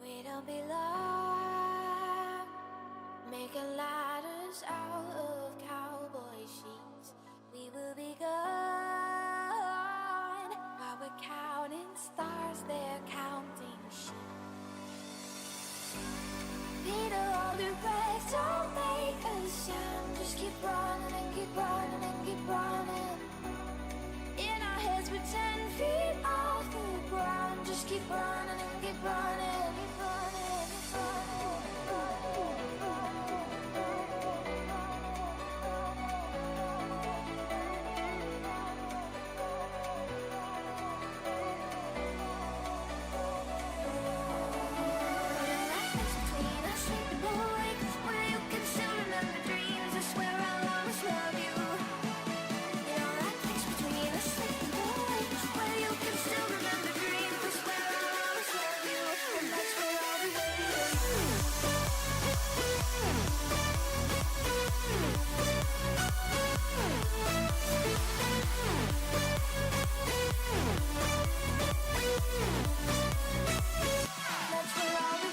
We don't belong, making ladders out of cowboy sheets. We will be gone while we're counting stars, they're counting sheep. Peter, hold your breath, don't make a sound. Just keep running and keep running and keep running. In our heads we're 10 feet off the ground. Just keep running and keep running, keep running, keep running, keep between us, sleeping awake, where you can still remember dreams. I swear I'll always love you. You know that place between us, sleeping awake, where you can still remember dreams. I swear I'll always love you. And that's where I'll be waiting. That's where I'll be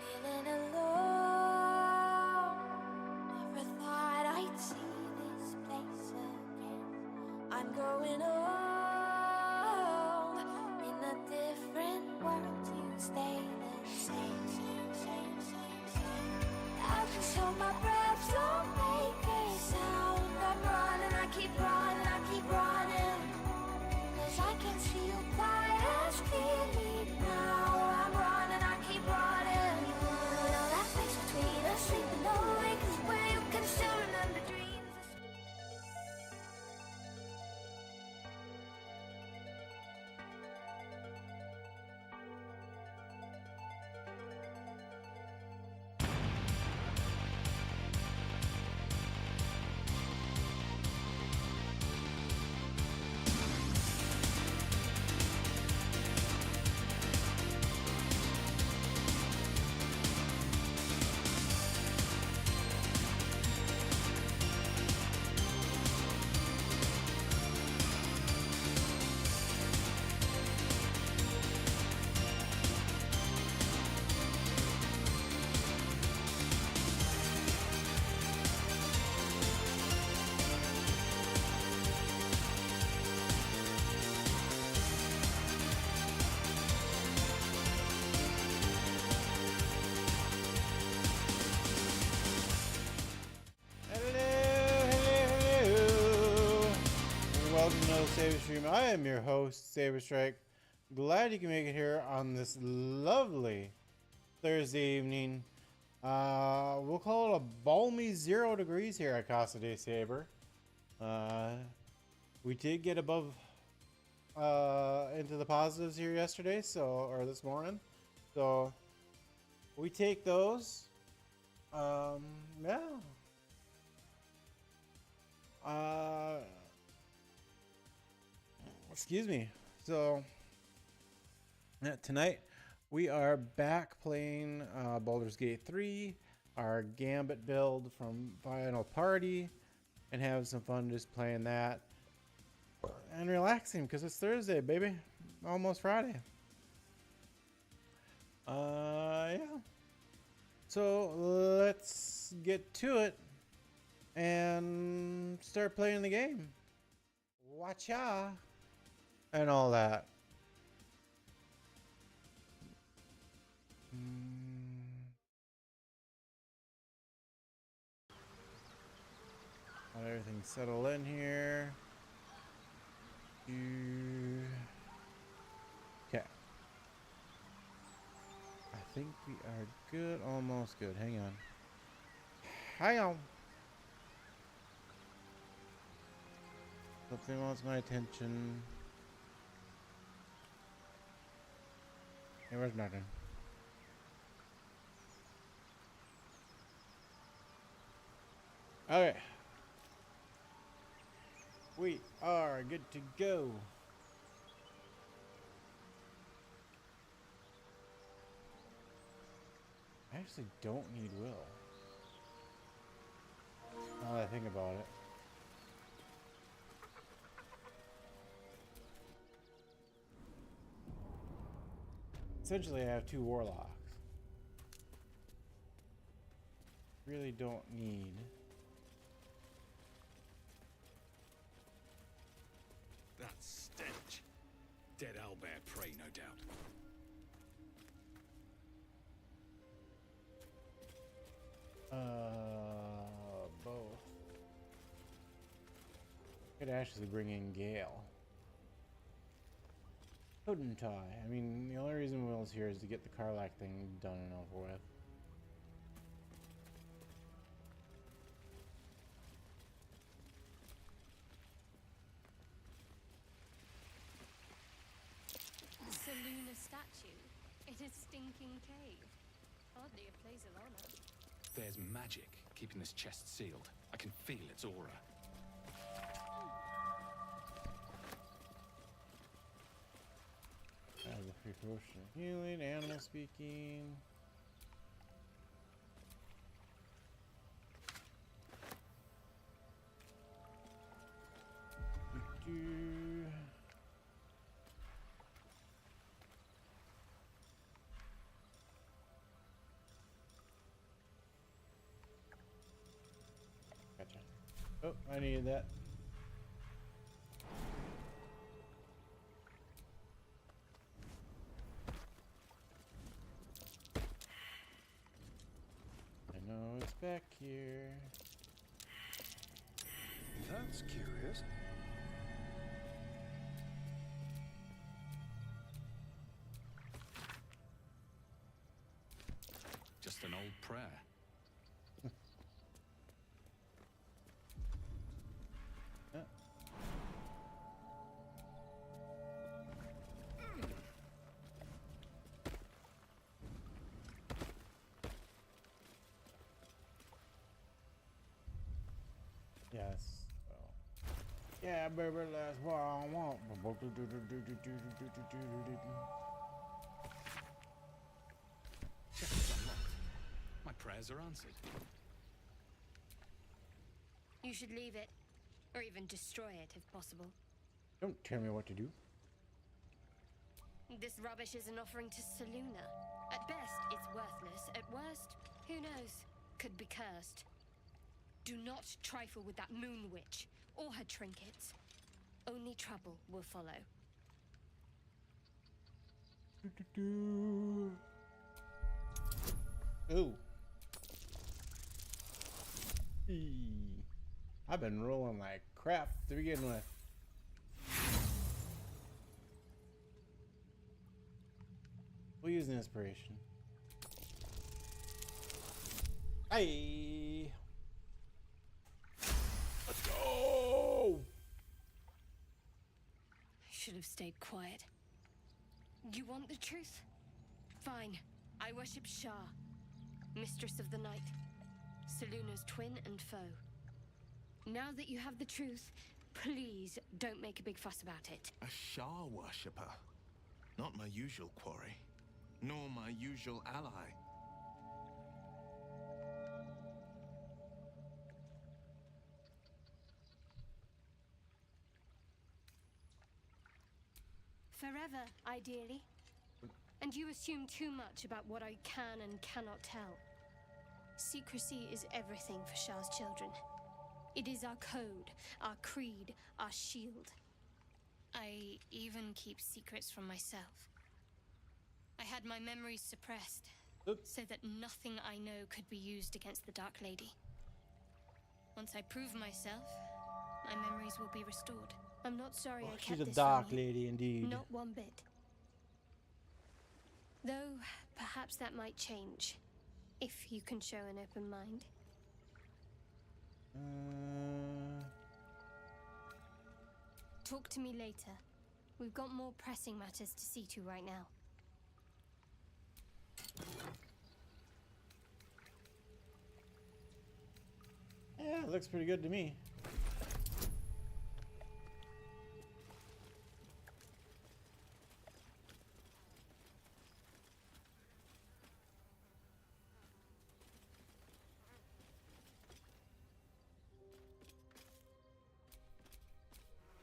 feeling alone. Never thought I'd see this place again. I'm growing old in a different world. You stay the same. I just hold my breath, don't make a sound. I'm running, I keep running, I keep running. 'Cause I can see you quite as clearly now. I'm running, I keep running. You know that space between us, sleeping awake is where you can still remember dreams. Welcome to another Saber Stream. I am your host, Saber Strike. Glad you can make it here on this lovely Thursday evening. We'll call it a balmy 0 degrees here at Casa de Saber. We did get above into the positives here yesterday, or this morning. So we take those. Yeah. Excuse me. So tonight we are back playing Baldur's Gate 3, our Gambit build from Final Party, and having some fun just playing that and relaxing because it's Thursday, baby. Almost Friday. Yeah. So let's get to it and start playing the game. Watcha and all that. Let everything settle in here. Okay. I think we are good. Almost good. Hang on. Hang on. Something wants my attention. There was nothing. Okay. We are good to go. I actually don't need will. Now that I think about it. Essentially, I have 2 warlocks. Really don't need. That stench. Dead owlbear prey, no doubt. Both. Could actually bring in Gale. Couldn't I? I mean, the only reason Will's here is to get the Karlach thing done and over with. Seluna statue in a stinking cave. Hardly a place of honor. There's magic keeping this chest sealed. I can feel its aura. I have a free potion of healing, animal speaking. Do-do. Gotcha. Oh, I needed that. I know it's back here. That's curious. Just an old prayer. Yeah. Yes. Well. Yeah, baby, that's what I want. Chest is unlocked. My prayers are answered. You should leave it, or even destroy it if possible. Don't tell me what to do. This rubbish is an offering to Seluna. At best, it's worthless. At worst, who knows? Could be cursed. Do not trifle with that moon witch or her trinkets. Only trouble will follow. Ooh. I've been rolling like crap to begin with. We'll use an inspiration. Hey. Let's go. I should have stayed quiet. You want the truth? Fine. I worship Shah, mistress of the night, Seluna's twin and foe. Now that you have the truth, please don't make a big fuss about it. A Shah worshipper. Not my usual quarry, nor my usual ally. Forever, ideally. And you assume too much about what I can and cannot tell. Secrecy is everything for Shah's children. It is our code, our creed, our shield. I even keep secrets from myself. I had my memories suppressed, so that nothing I know could be used against the Dark Lady. Once I prove myself, my memories will be restored. I'm not sorry I kept She's a this dark from you. lady indeed. Not one bit. Though, perhaps that might change, if you can show an open mind. Talk to me later. We've got more pressing matters to see to right now. Yeah, it looks pretty good to me.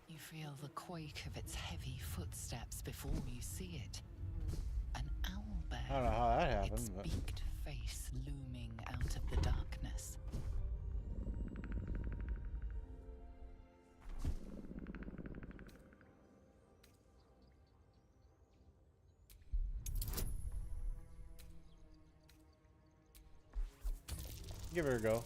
You feel the quake of its heavy footsteps before you see it. An owlbear, I don't know how that happened, its but beaked face looming out of the darkness. give her a go.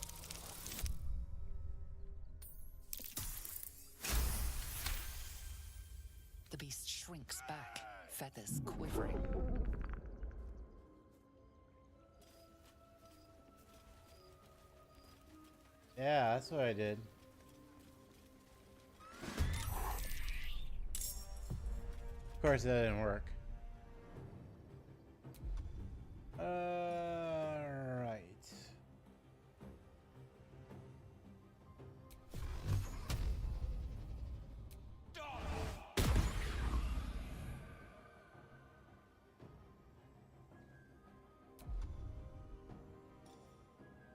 The beast shrinks back, feathers quivering. Yeah, that's what I did. Of course, that didn't work. Right.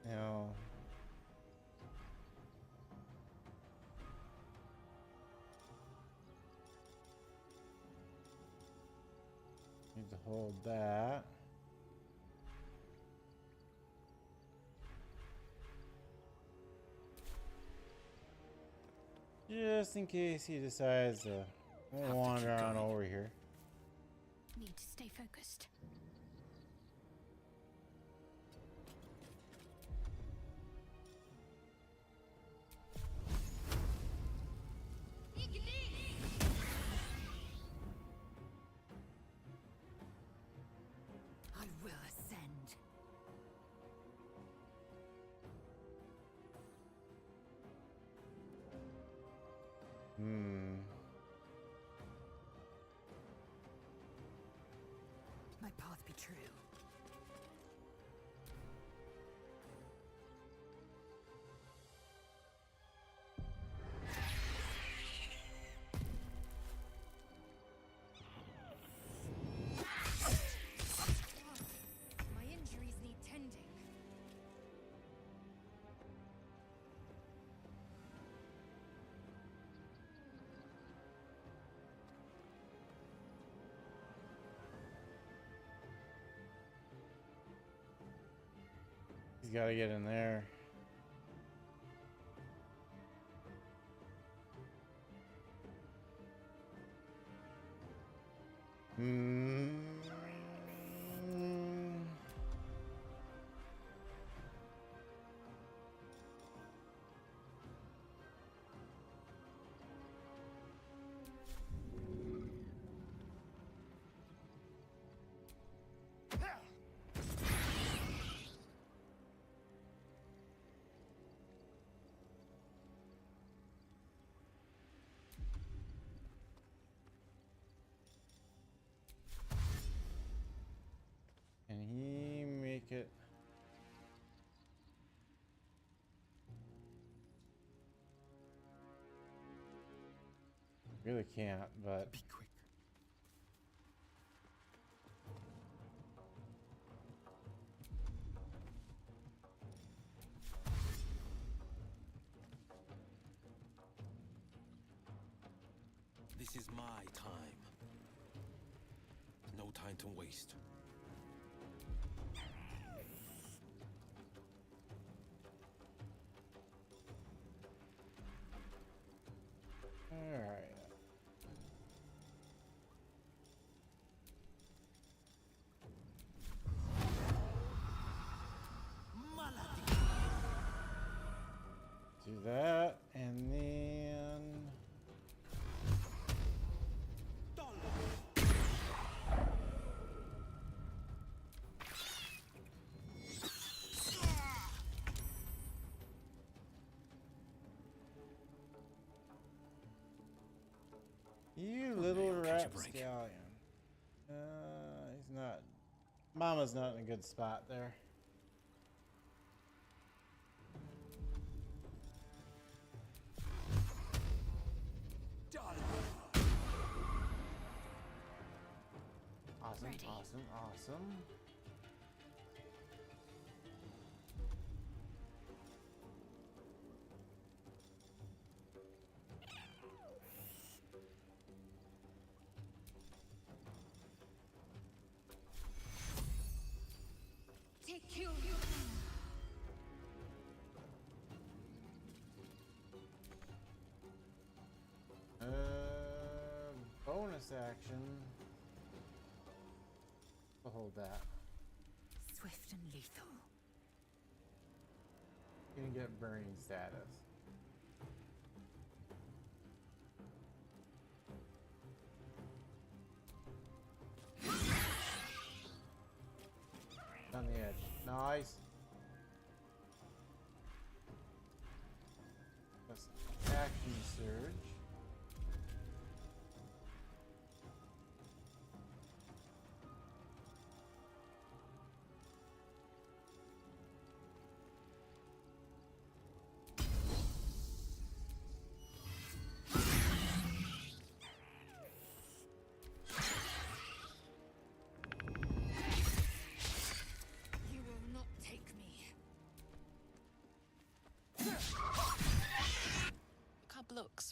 Now, need to hold that. Just in case he decides to wander on over here. Need to stay focused. I will ascend. My path be true. My injuries need tending. He's got to get in there. Can he make it? Really can't, but Be quick. This is my time. No time to waste. all right. Do that, and then you little I'll catch a break. rapscallion. He's not. Mama's not in a good spot there. Awesome, Ready. awesome, awesome. Take you. Bonus action. We'll hold that. Swift and lethal. You can get burning status. On the edge. Nice. That's action surge.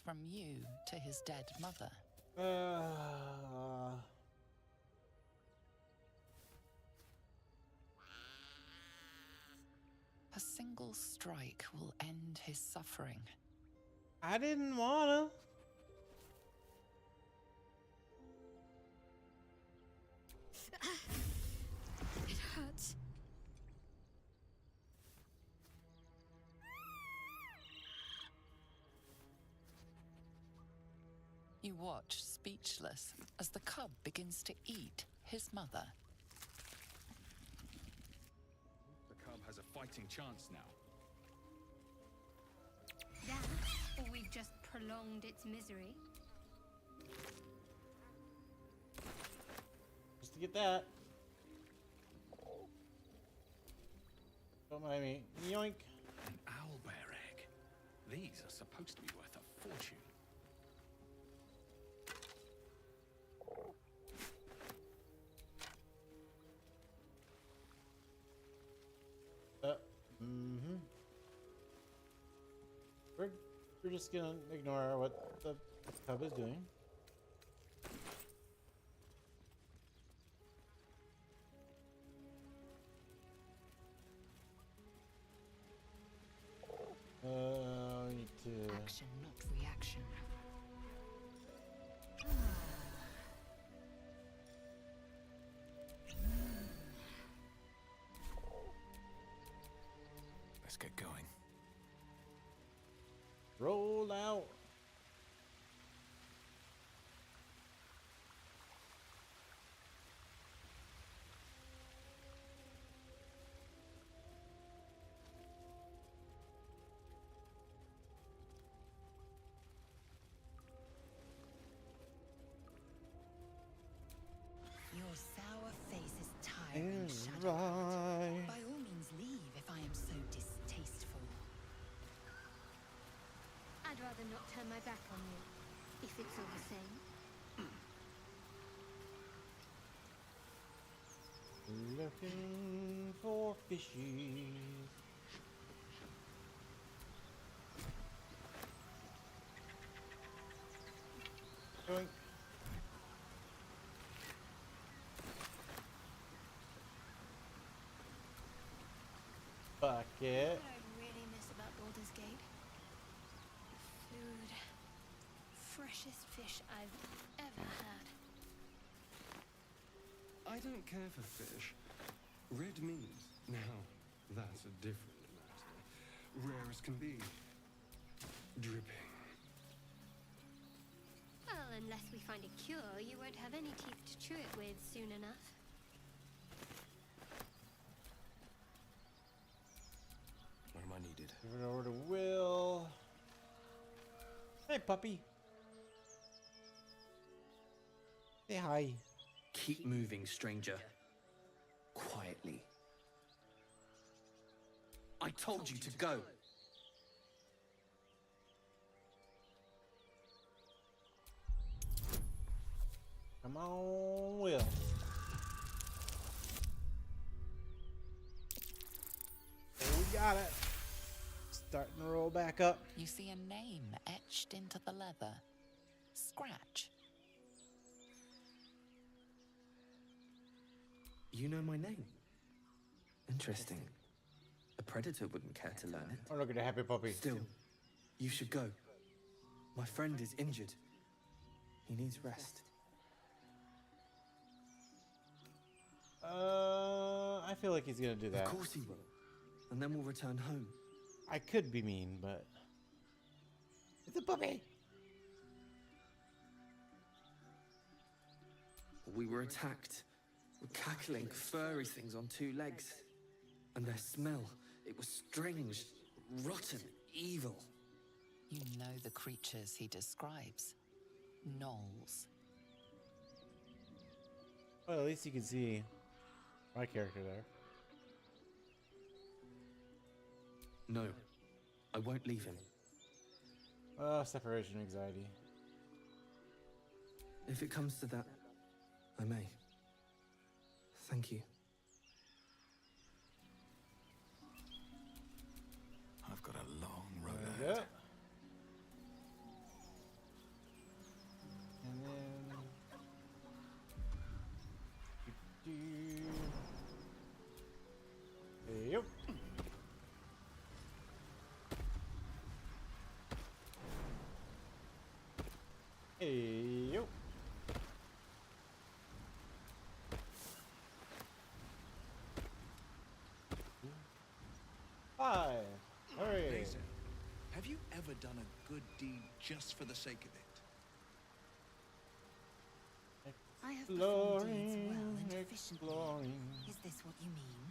from you to his dead mother. A single strike will end his suffering. I didn't wanna. It hurts. You watch, speechless, as the cub begins to eat his mother. The cub has a fighting chance now. That, or we've just prolonged its misery. Just to get that. Don't mind me. Yoink. An owlbear egg. These are supposed to be worth a fortune. Mm-hmm. We're just gonna ignore what the cub is doing. We need to. Action, not reaction. Let's get going. Roll out. Your sour face is tiring, And Shadow. right. By all means, leave if I am so distasteful. I'd rather not turn my back on you, if it's all the same. Looking for fishies. Yoink. Bucket. What I really miss about Baldur's Gate? Food. Freshest fish I've ever had. I don't care for fish. Red meat, now that's a different matter. Rare as can be. Dripping. Well, unless we find a cure, you won't have any teeth to chew it with soon enough. When am I needed? Give it over to Will. Hey, puppy. Say hi. Keep moving, stranger. Quietly. I told you to go. Come on, Will. Oh, we got it. Starting to roll back up. You see a name etched into the leather. Scratch. You know my name. Interesting. A predator wouldn't care to learn it. Oh, look at the happy puppy. Still, you should go. My friend is injured. He needs rest. I feel like he's gonna do that. Of course he will. And then we'll return home. I could be mean, but it's a puppy. We were attacked. With cackling, furry things on two legs. And their smell, it was strange, rotten, evil. You know the creatures he describes. Gnolls. Well, at least you can see my character there. No, I won't leave him. Separation anxiety. If it comes to that, I may. Thank you. I've got a long road There we ahead. go. Yep. Hey, yo. Hi. Hurry. Laser, have you ever done a good deed just for the sake of it? I have performed deeds well Exploring, and efficiently. exploring. Is this what you mean?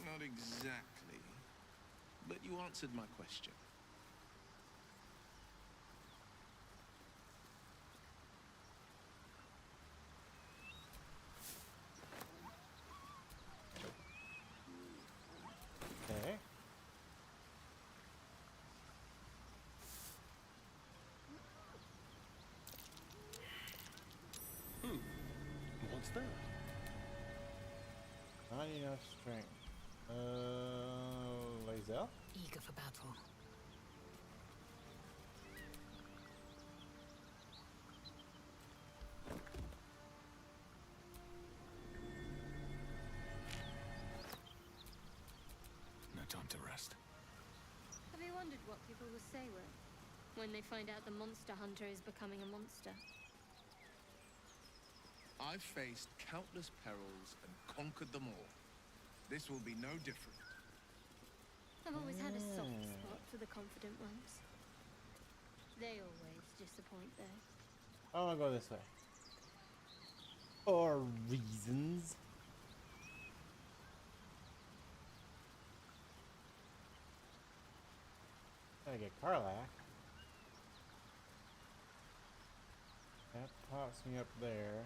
Not exactly. But you answered my question. Okay. What's that? Not enough strength. Lazel? Eager for battle. No time to rest. Have you wondered what people will say when they find out the monster hunter is becoming a monster? I've faced countless perils and conquered them all. This will be no different. I've always had a soft spot for the confident ones. They always disappoint, though. I want to go this way. For reasons. Gotta get Karlach. That pops me up there.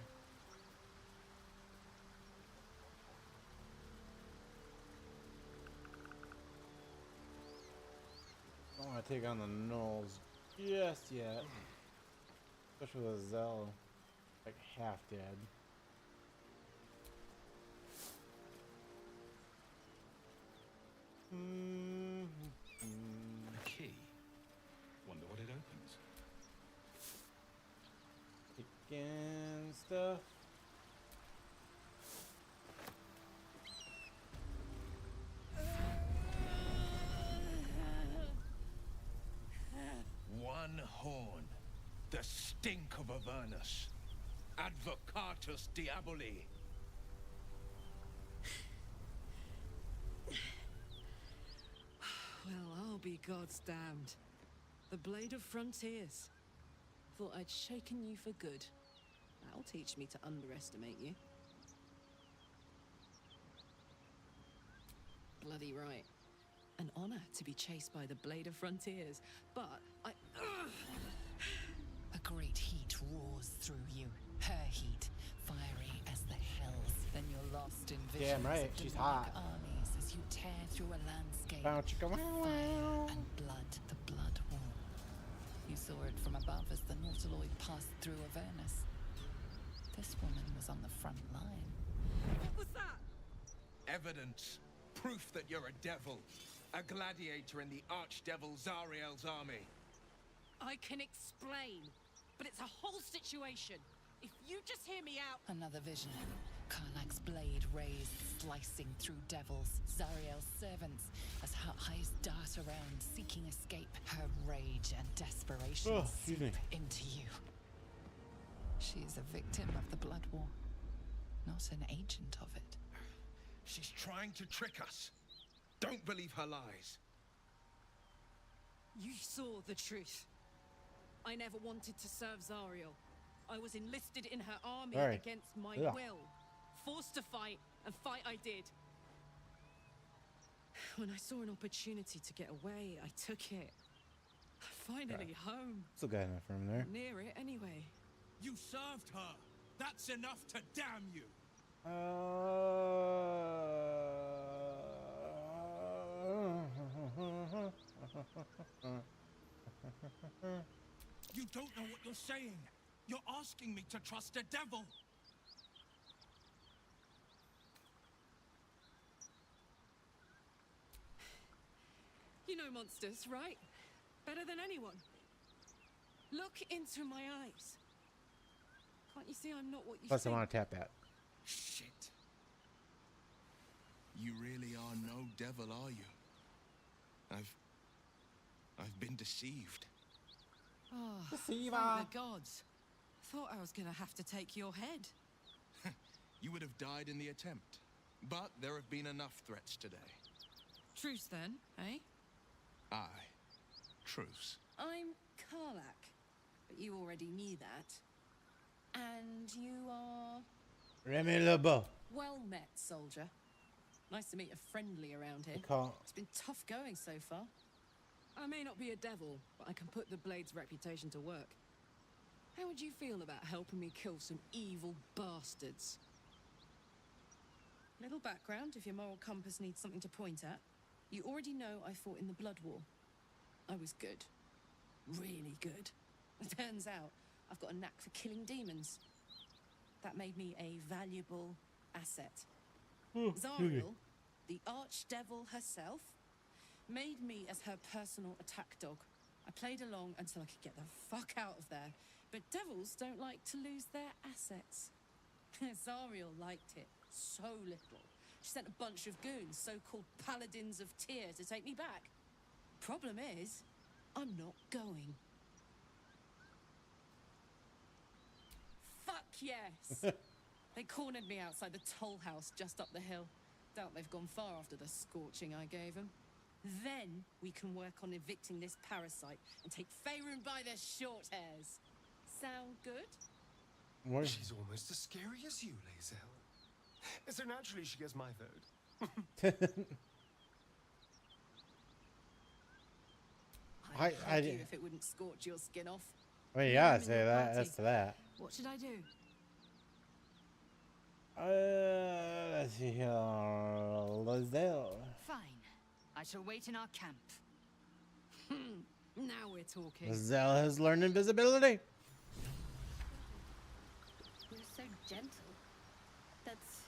I don't want to take on the gnolls just yet. Especially with Zell like half dead. A key. Wonder what it opens. Picking stuff. One horn. The stink of Avernus. Advocatus Diaboli. Well, I'll be God's damned. The Blade of Frontiers. Thought I'd shaken you for good. That'll teach me to underestimate you. Bloody right. An honor to be chased by the Blade of Frontiers, but A great heat roars through you. Her heat, fiery as the hells. Then you're lost in visions Damn right, of she's demonic hot. armies as you tear through a landscape. Bow chicka of wow fire wow. and blood, the blood wall. You saw it from above as the Nautiloid passed through Avernus. This woman was on the front line. what was that? Evidence. Proof that you're a devil. A gladiator in the archdevil Zariel's army. I can explain, but it's a whole situation. If you just hear me out. Another vision. Karlach's blade raised, slicing through devils, Zariel's servants, as her eyes dart around, seeking escape. Her rage and desperation Oh, excuse me. seep into you. She is a victim of the Blood War, not an agent of it. She's trying to trick us. Don't believe her lies. You saw the truth. I never wanted to serve Zariel. I was enlisted in her army Right. against my Yeah. will. Forced to fight, and fight I did. When I saw an opportunity to get away, I took it. Finally home. Still got enough room there. Near it, anyway. You served her. That's enough to damn you. You don't know what you're saying. You're asking me to trust a devil. You know monsters, right? Better than anyone. Look into my eyes. Can't you see I'm not what you Plus, I think? want to tap that. Shit. You really are no devil, are you? I've been deceived. Oh, Deceiver. thank the gods. Thought I was gonna have to take your head. You would have died in the attempt. But there have been enough threats today. Truce then, eh? Aye. Truce. I'm Karlak, but you already knew that. And you are... Remy LeBeau. Well met, soldier. Nice to meet a friendly around here. It's been tough going so far. I may not be a devil, but I can put the Blade's reputation to work. How would you feel about helping me kill some evil bastards? Little background, if your moral compass needs something to point at. You already know I fought in the Blood War. I was good. Really good. It turns out I've got a knack for killing demons. That made me a valuable asset. Zariel, the archdevil herself, made me as her personal attack dog. I played along until I could get the fuck out of there. But devils don't like to lose their assets. Zariel liked it so little. She sent a bunch of goons, so-called paladins of Tyr, to take me back. Problem is, I'm not going. Fuck yes! They cornered me outside the toll house just up the hill. Doubt they've gone far after the scorching I gave them. Then we can work on evicting this parasite and take Faerun by the short hairs. Sound good? She's almost as scary as you, Lae'zel. So naturally she gets my vote. I'd hug you if it wouldn't scorch your skin off. Well, you gotta say that. That's to that. What should I do? Let's see here. Lae'zel. Fine. I shall wait in our camp. Now we're talking. Lae'zel has learned invisibility. You're so gentle. That's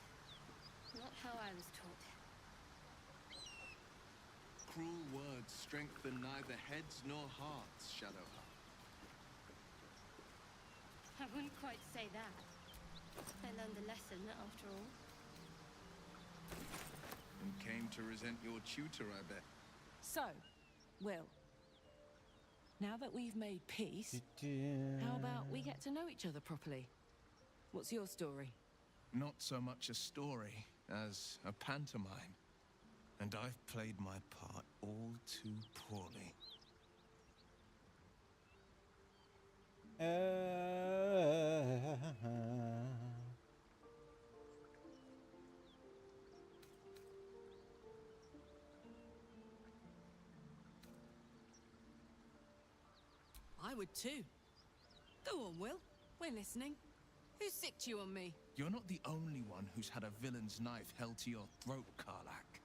not how I was taught. Cruel words strengthen neither heads nor hearts, Shadowheart. I wouldn't quite say that. I learned a lesson after all. And came to resent your tutor, I bet. So, Will, now that we've made peace, how about we get to know each other properly? What's your story? Not so much a story as a pantomime. And I've played my part all too poorly. I would too. Go on, Will. We're listening. Who sicked you on me? You're not the only one who's had a villain's knife held to your throat, Karlak.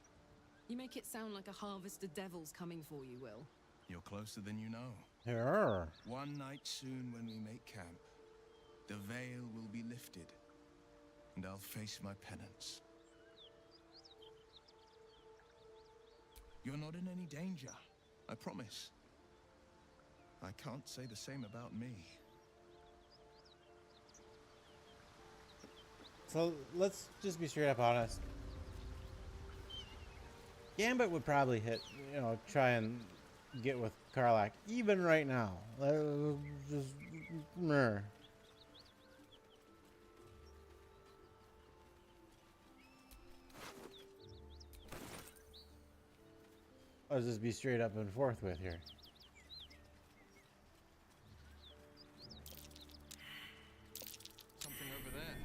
You make it sound like a harvest of devils coming for you, Will. You're closer than you know. Here. One night soon when we make camp, the veil will be lifted, and I'll face my penance. You're not in any danger, I promise. I can't say the same about me. So let's just be straight up honest. Gambit would probably hit, try and get with Karlak even right now. Just meh. Let's just be straight up and forth with here. Something over there.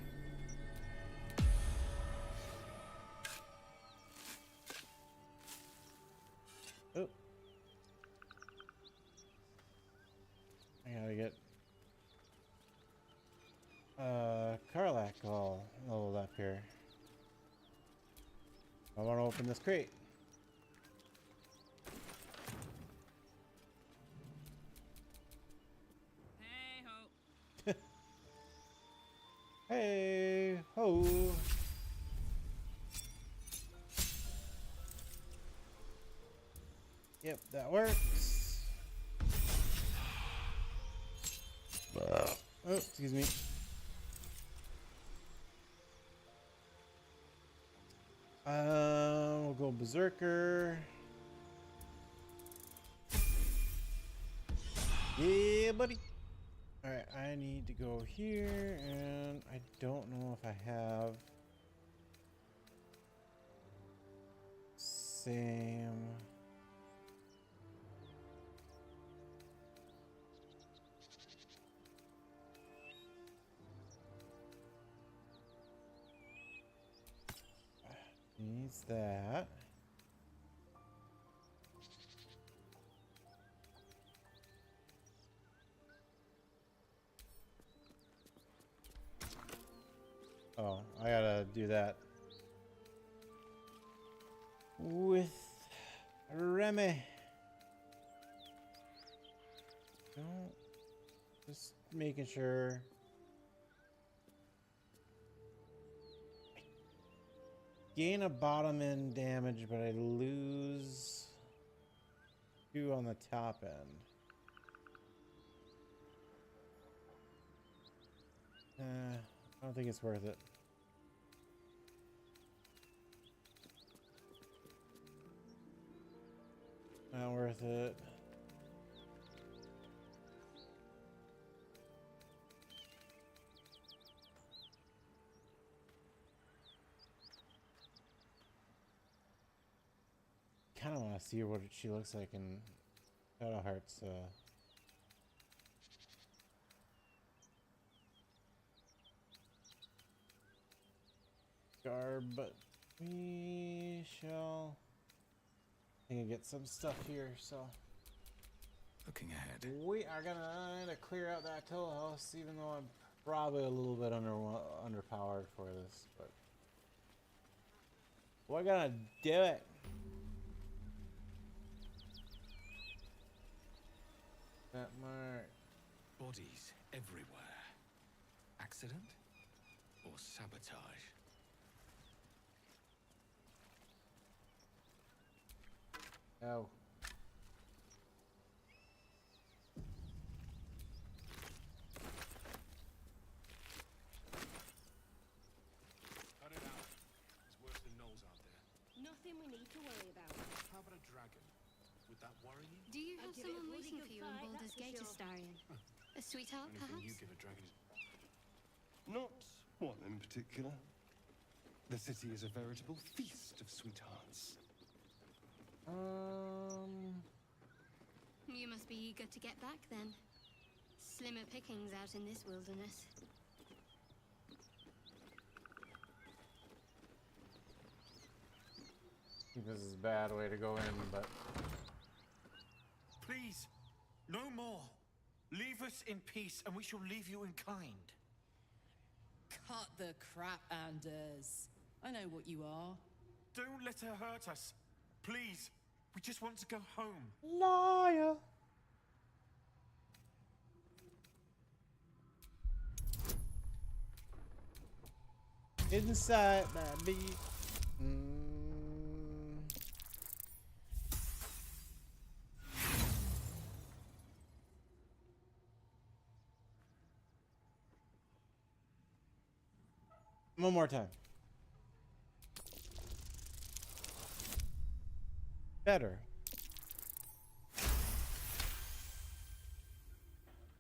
Oh. I gotta get Karlak all leveled up here. I want to open this crate. Hey ho. Hey ho. Yep, that works. Oh, excuse me. We'll go Berserker. Yeah, buddy. Alright, I need to go here, and I don't know if I have same. Needs that. Oh, I gotta do that with Remy. Don't, just making sure. Gain a bottom end damage, but I lose 2 on the top end. I don't think it's worth it. Not worth it. Kind of want to see what she looks like in Shadow Hearts. Garb, but we shall. I think I get some stuff here, so. Looking ahead. We are gonna clear out that toll house, even though I'm probably a little bit underpowered for this, but we're gonna do it. That mark. Bodies everywhere. Accident or sabotage? Oh. Cut it out. It's worse than Knowles out there. Nothing we need to worry about. How about a dragon? Would that worry you? Do you have give it a someone bloody waiting good for you in fight, Baldur's that's for Gate, sure. Astarion? A sweetheart, Anything perhaps? you give a dragon. Not one in particular. The city is a veritable feast of sweethearts. You must be eager to get back then. Slimmer pickings out in this wilderness. I think this is a bad way to go in, but Please, no more. Leave us in peace, and we shall leave you in kind. Cut the crap, Anders. I know what you are. Don't let her hurt us. Please, we just want to go home. liar. Inside, baby. One more time. Better.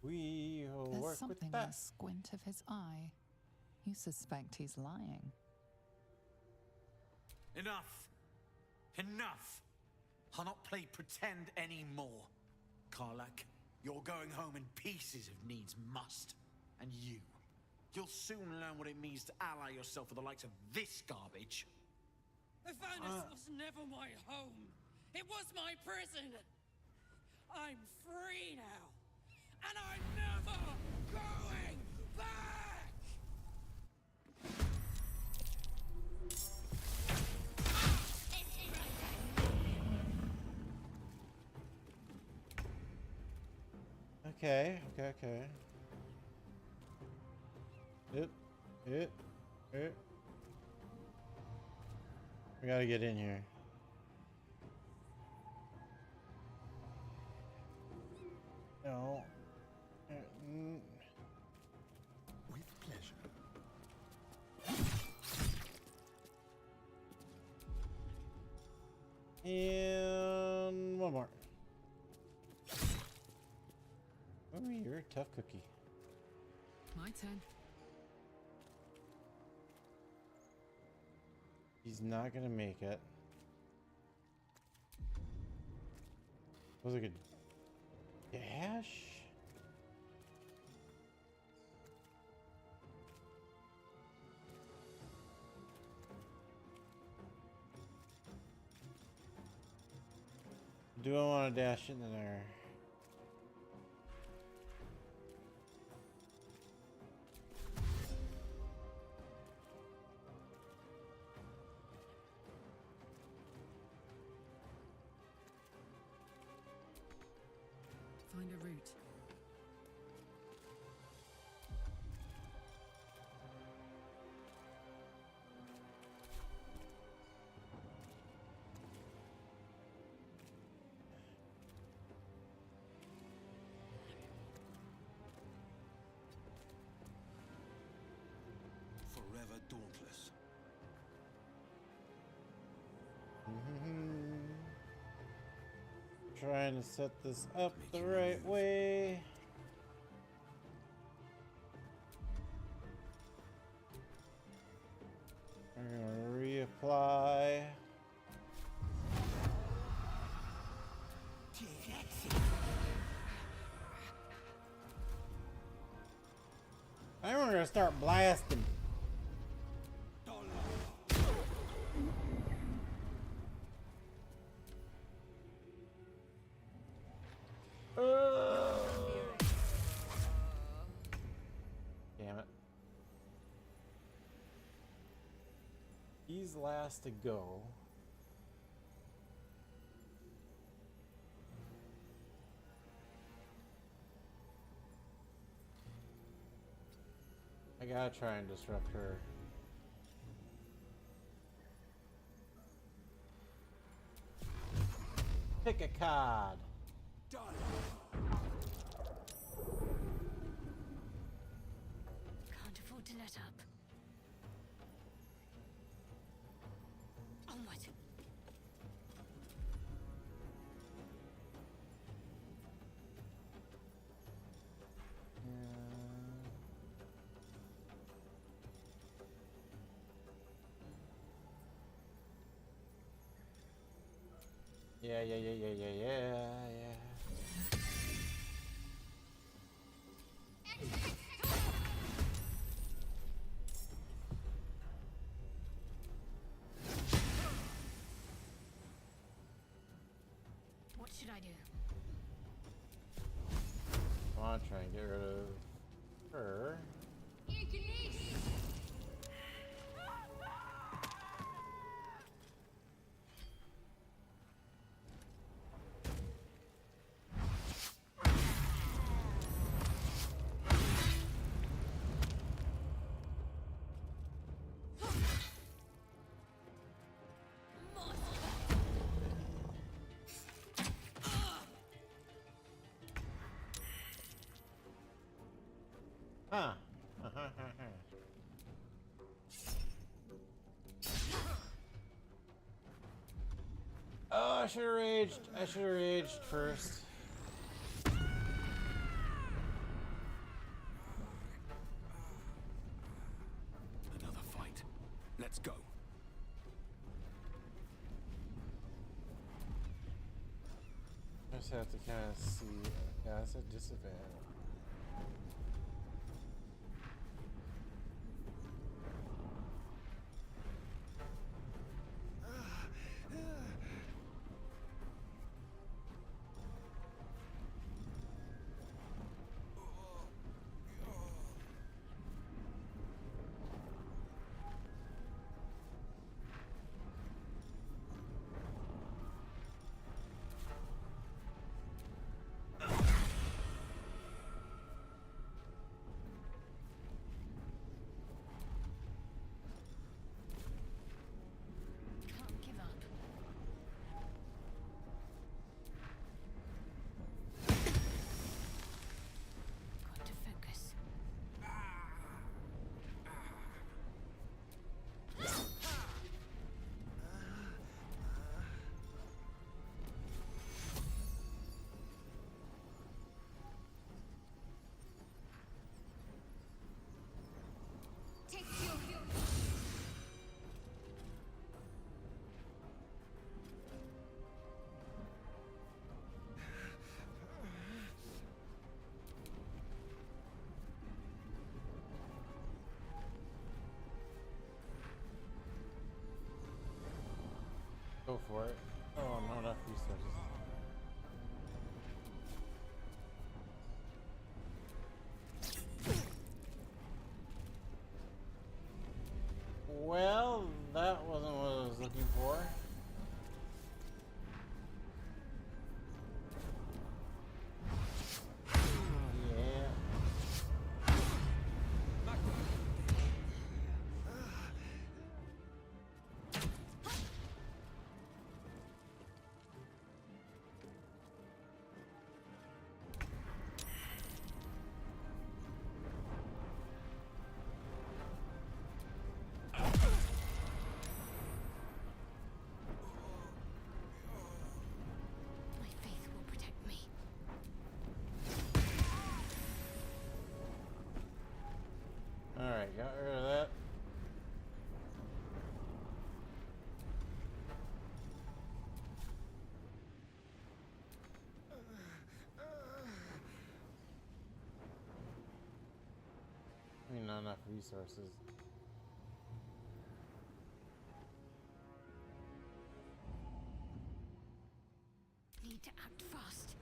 We'll There's work with something in that. the squint of his eye. You suspect he's lying. Enough. Enough. I'll not play pretend anymore. Karlak, you're going home in pieces if needs must. And you'll soon learn what it means to ally yourself with the likes of this garbage. Ivana's was never my home. It was my prison. I'm free now. And I'm never going back! Okay. We gotta get in here. No. With pleasure. And one more. Oh, you're a tough cookie. My turn. He's not gonna make it. Was it a dash? Do I want to dash in there? Find a route. Forever dauntless. Trying to set this up the right way. We're gonna reapply. Then we're gonna start blasting. Damn it. He's last to go. I gotta try and disrupt her. Pick a card. Can't afford to let up. Onward. Yeah. What should I do? I want to try and get rid of her. Huh. Oh, I should have raged. I should have raged first. Another fight. Let's go. I just have to kind of see. Yeah, that's a disadvantage. Go for it. Oh, not enough resources. Well, that wasn't what I was looking for. Yeah. My faith will protect me. Alright, got rid of that. I mean, not enough resources. Need to act fast.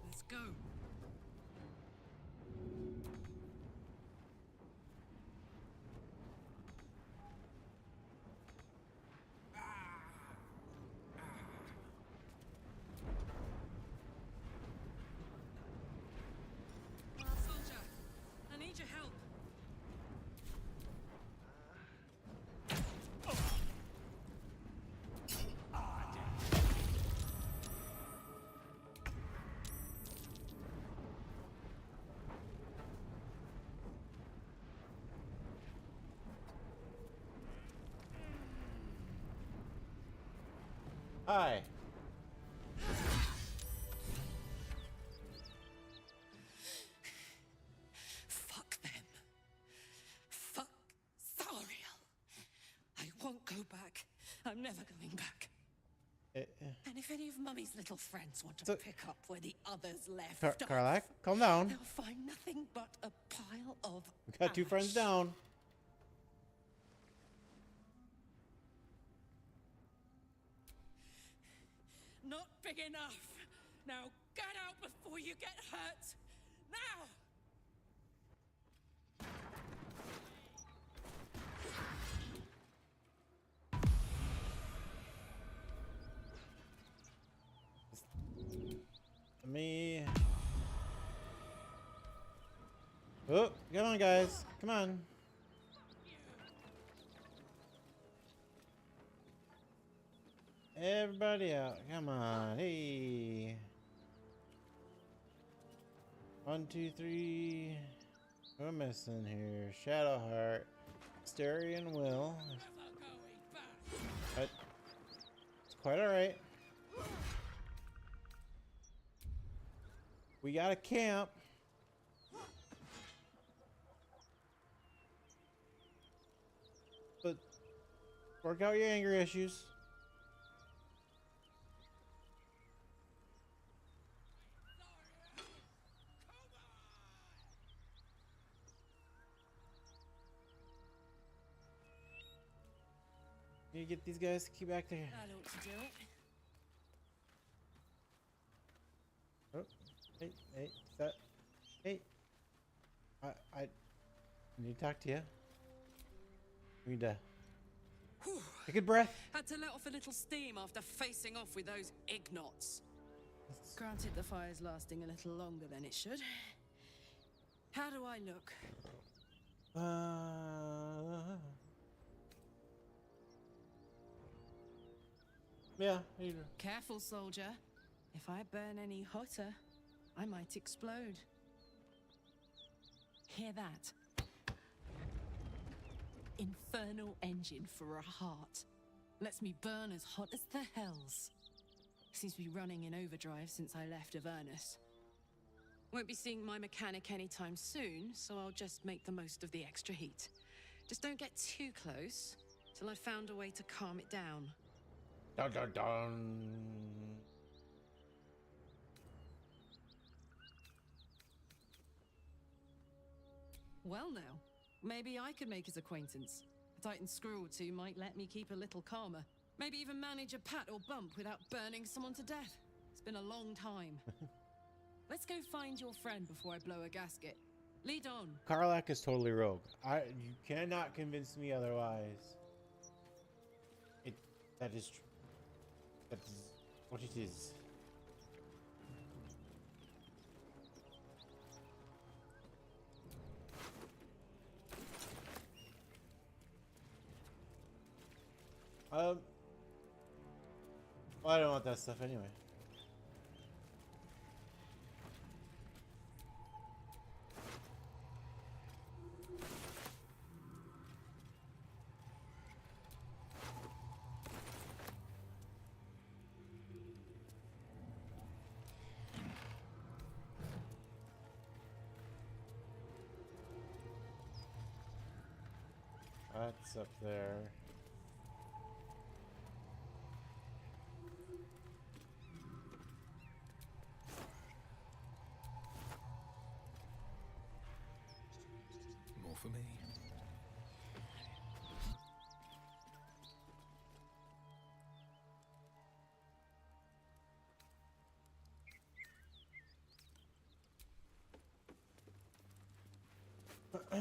Let's go. Soldier, I need your help. Hi. Fuck them. Fuck Zariel. I won't go back. I'm never going back. And if any of Mummy's little friends want to So- pick up where the others left Karlak, off, calm down. they'll find nothing but a pile of We got two friends ash. down. Not big enough. Now get out before you get hurt. Now! Me. Oh, come on, guys. Come on. Everybody out. Come on. Hey. 1, 2, 3. Who am I missing here? Shadowheart. Asterion Will. But it's quite alright. We got a camp. But work out your anger issues. You get these guys to keep back there. That ought to do it. Oh, hey, that, hey. I need to talk to you. We need to take a breath. Had to let off a little steam after facing off with those ignots. Granted, the fire's lasting a little longer than it should. How do I look? Yeah, you do. Careful, soldier. If I burn any hotter, I might explode. Hear that? Infernal engine for a heart. Lets me burn as hot as the hells. Seems to be running in overdrive since I left Avernus. Won't be seeing my mechanic anytime soon, so I'll just make the most of the extra heat. Just don't get too close till I've found a way to calm it down. Dun dun dun. Well now, maybe I could make his acquaintance. A Titan screw or two might let me keep a little calmer. Maybe even manage a pat or bump without burning someone to death. It's been a long time. Let's go find your friend before I blow a gasket. Lead on. Karlak is totally rogue. You cannot convince me otherwise. That is what it is. Well, I don't want that stuff anyway. That's up there. More for me. I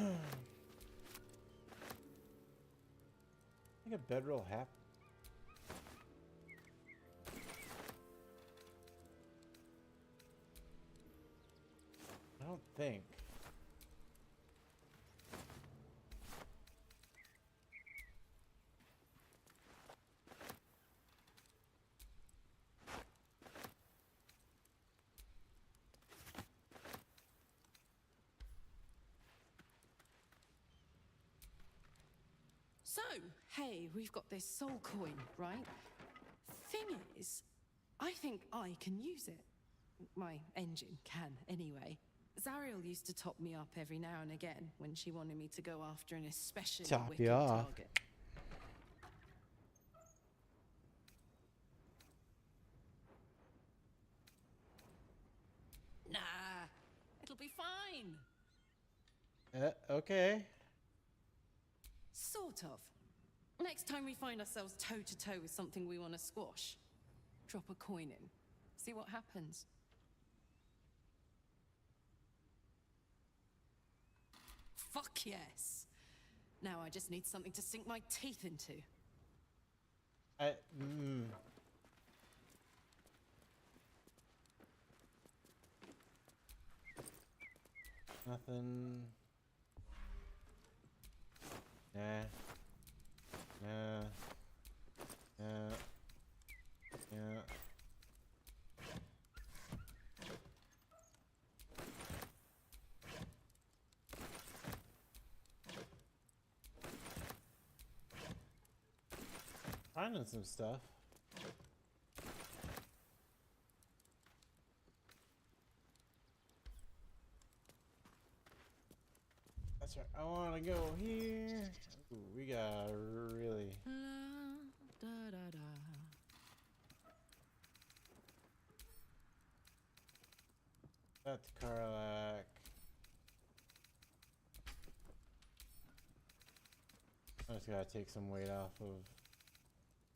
think a bedroll hap. I don't think. So, hey, we've got this soul coin, right? Thing is, I think I can use it. My engine can, anyway. Zariel used to top me up every now and again when she wanted me to go after an especially wicked target. Nah, it'll be fine. Okay. Sort of. Next time we find ourselves toe-to-toe with something we want to squash, drop a coin in. See what happens. Fuck yes. Now I just need something to sink my teeth into. Nothing. Nah. Nah. Nah. Yeah. Finding some stuff. That's right. I want to go here. Ooh, we got really. That's Karlak. I just gotta take some weight off of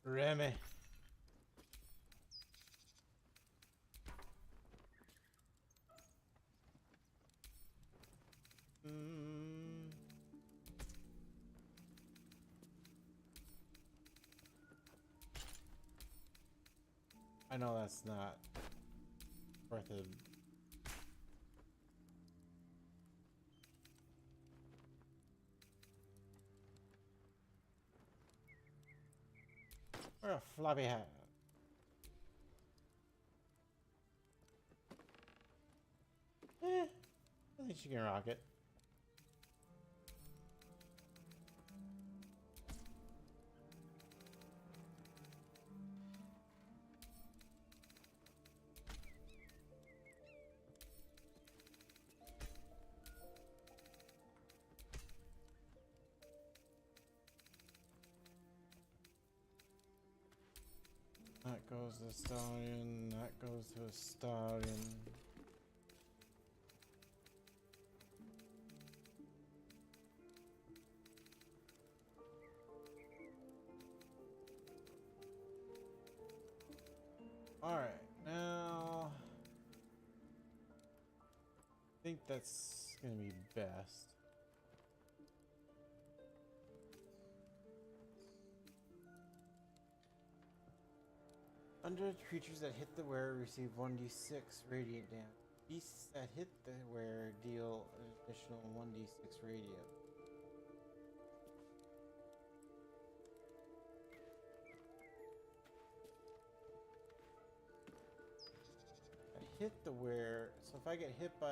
Remy. I know that's not worth it. Or a floppy hat. I think she can rock it. That goes to a stallion. That goes to a stallion. Alright, now I think that's gonna be best. Undead creatures that hit the wearer receive 1d6 radiant damage. Beasts that hit the wearer deal an additional 1d6 radiant. I hit the wearer, so if I get hit by...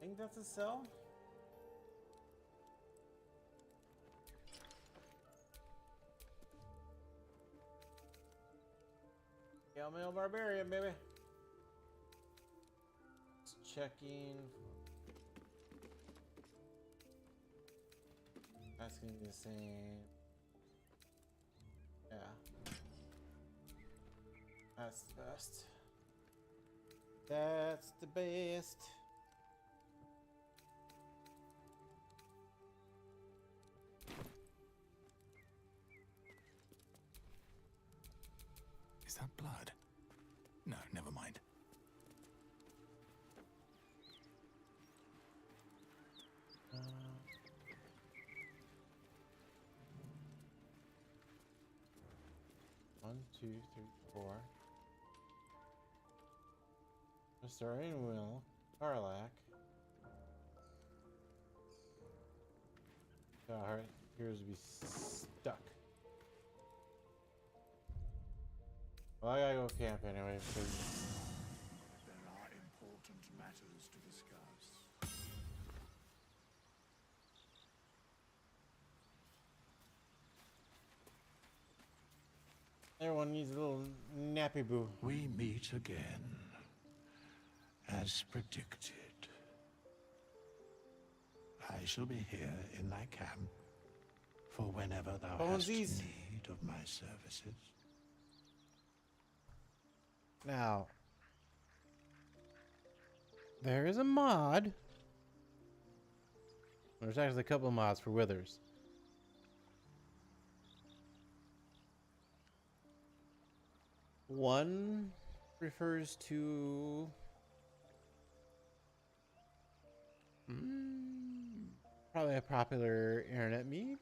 I think that's a cell. Male barbarian, baby. Just checking. That's gonna be the same. Yeah. That's the best. That's the best. Is that blood? No, never mind. One, two, three, four. Historian Will, Karlak. Alright, here's to be stuck. Well, I gotta go camp anyway, because There are important matters to discuss. everyone needs a little nappy boo. We meet again, as predicted. I shall be here in thy camp for whenever thou hast Bonesies. need of my services. Now, there is a mod. There's actually a couple of mods for withers. One refers to probably a popular internet meme,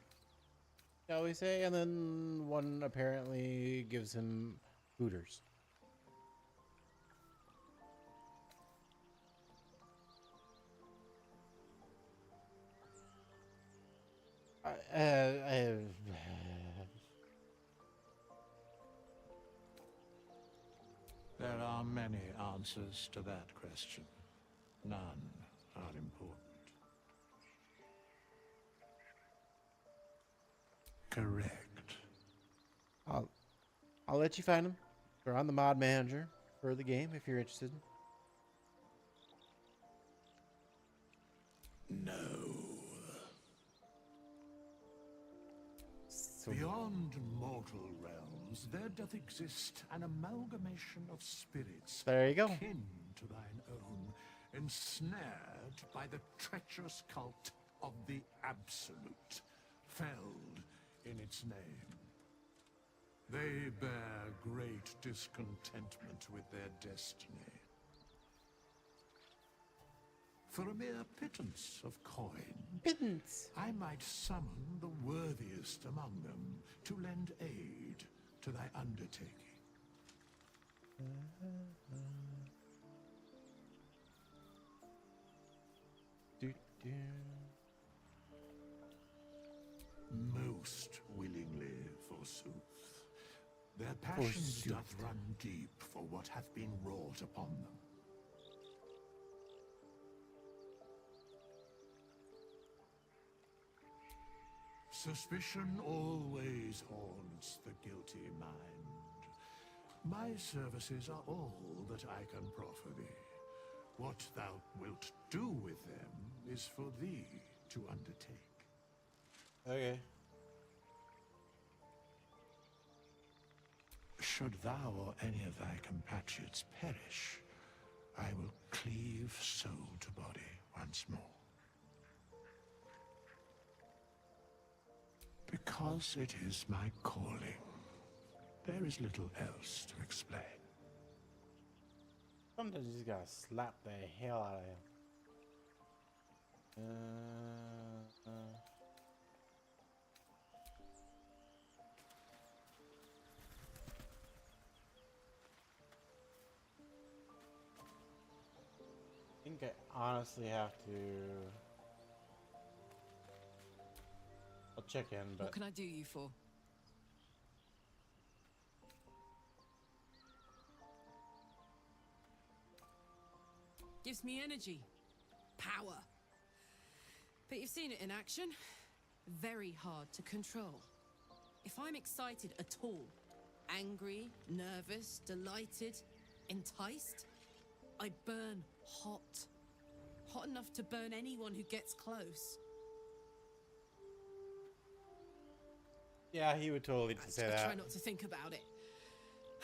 shall we say, and then one apparently gives him Hooters. There are many answers to that question. None are important. Correct. I'll let you find them. They're on the mod manager for the game if you're interested. No. So Beyond mortal realms, there doth exist an amalgamation of spirits there you go. kin to thine own, ensnared by the treacherous cult of the Absolute, felled in its name. They bear great discontentment with their destiny. For a mere pittance of coin, I might summon the worthiest among them to lend aid to thy undertaking. Most willingly, forsooth. Their passions Forsooth. doth run deep for what hath been wrought upon them. Suspicion always haunts the guilty mind. My services are all that I can proffer thee. What thou wilt do with them is for thee to undertake. Okay. Should thou or any of thy compatriots perish, I will cleave soul to body once more. Because it is my calling. There is little else to explain. Sometimes you just gotta slap the hell out of him. I think I honestly have to. I'll check in, but What can I do you for? Gives me energy. Power. But you've seen it in action. Very hard to control. If I'm excited at all, angry, nervous, delighted, enticed, I burn hot. Hot enough to burn anyone who gets close. yeah, he would totally say I that. try not to think about it.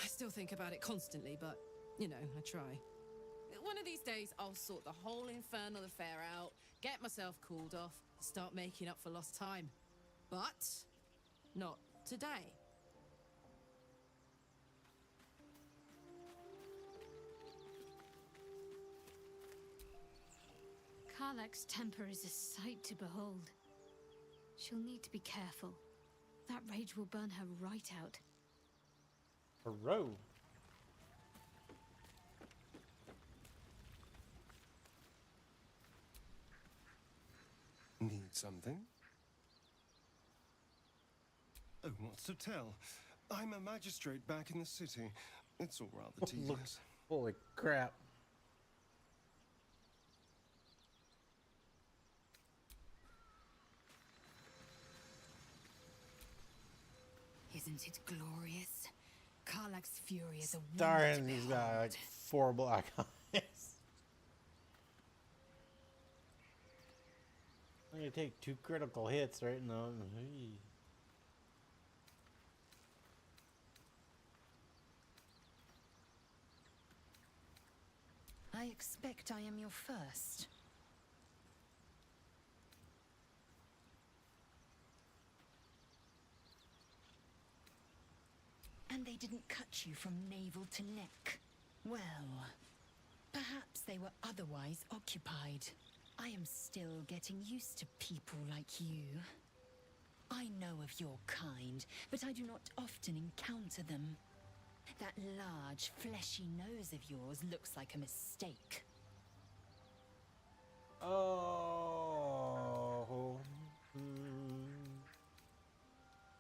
I still think about it constantly, but, you know, I try. One of these days, I'll sort the whole infernal affair out, get myself cooled off, start making up for lost time. But not today. Karlach's temper is a sight to behold. She'll need to be careful. That rage will burn her right out. Hurrah! Need something? Oh, what's to tell? I'm a magistrate back in the city. It's all rather Look, tedious. holy crap! Isn't it glorious? Karlach's fury is a wonder to Darn, he's got behold. like 4 black eyes. I'm gonna take 2 critical hits right now. I expect I am your first. And they didn't cut you from navel to neck. Well, perhaps they were otherwise occupied. I am still getting used to people like you. I know of your kind, but I do not often encounter them. That large, fleshy nose of yours looks like a mistake. Oh.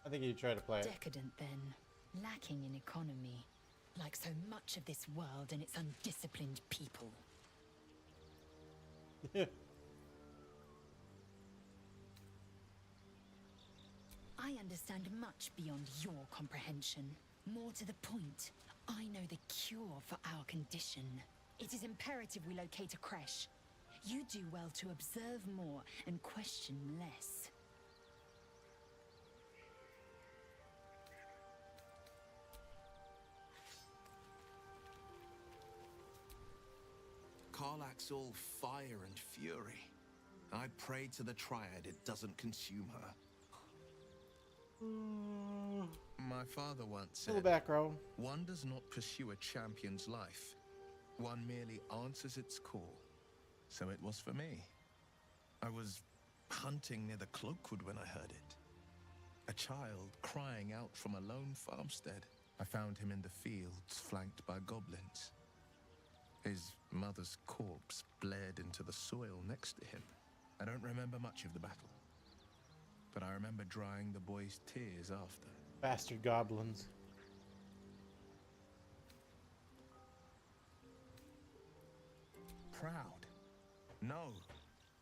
I think you try to play it. Decadent, then. Lacking in economy. Like so much of this world and its undisciplined people. I understand much beyond your comprehension. More to the point, I know the cure for our condition. It is imperative we locate a creche. You do well to observe more and question less. Karlach's all fire and fury. I pray to the Triad it doesn't consume her. My father once Little said, back row. one does not pursue a champion's life. One merely answers its call. So it was for me. I was hunting near the Cloakwood when I heard it. A child crying out from a lone farmstead. I found him in the fields, flanked by goblins. His mother's corpse blared into the soil next to him. I don't remember much of the battle, but I remember drying the boy's tears after. Bastard goblins. Proud. No.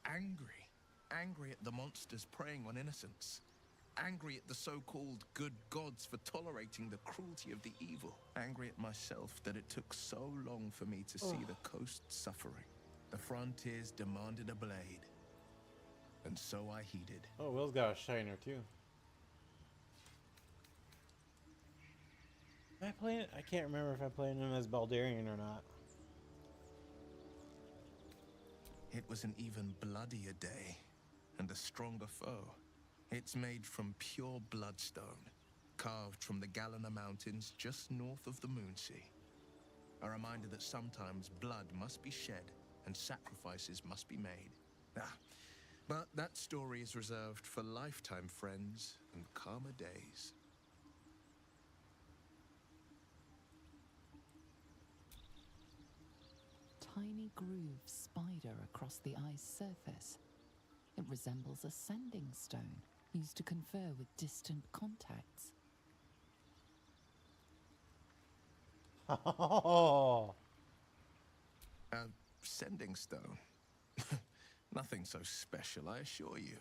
Angry. Angry at the monsters preying on innocents. Angry at the so-called good gods for tolerating the cruelty of the evil. Angry at myself that it took so long for me to see the coast suffering. The frontiers demanded a blade. And so I heeded. Oh, Will's got a shiner too. Am I playing? I can't remember if I'm playing him as Baldarian or not. It was an even bloodier day, and a stronger foe. It's made from pure bloodstone, carved from the Galena Mountains just north of the Moonsea. A reminder that sometimes blood must be shed and sacrifices must be made. But that story is reserved for lifetime friends and calmer days. Tiny grooves spider across the eye's surface. It resembles a sending stone used to confer with distant contacts. Oh. A sending stone. Nothing so special, I assure you.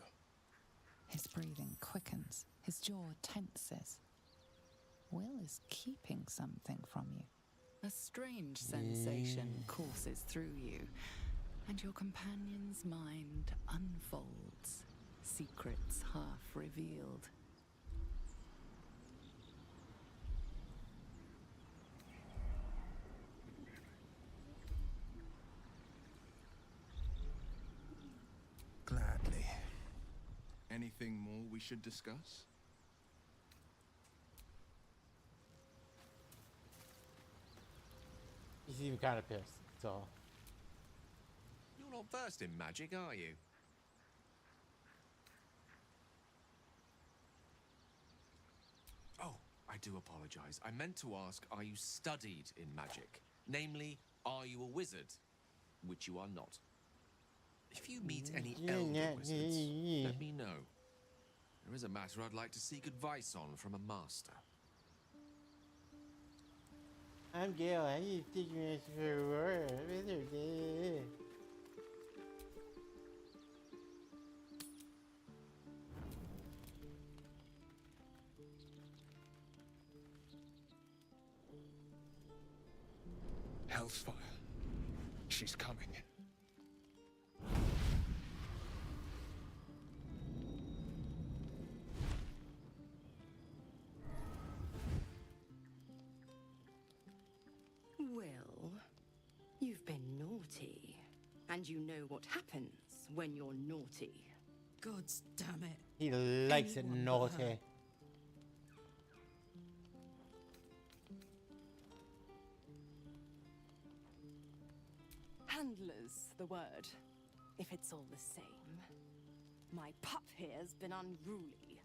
His breathing quickens, his jaw tenses. Will is keeping something from you. A strange sensation courses through you, and your companion's mind unfolds, secrets half revealed. Gladly. Anything more we should discuss? You seem kind of pissed. That's all. You're not versed in magic, are you? Oh, I do apologize. I meant to ask, are you studied in magic? Namely, are you a wizard? Which you are not. If you meet any elder wizards, let me know. There is a matter I'd like to seek advice on from a master. I'm Gail. I need to teach me for word. Hellsfire. She's coming. Will, you've been naughty. And you know what happens when you're naughty. God damn it. He likes it Anyone but naughty. her. Handler's the word, if it's all the same. My pup here's been unruly,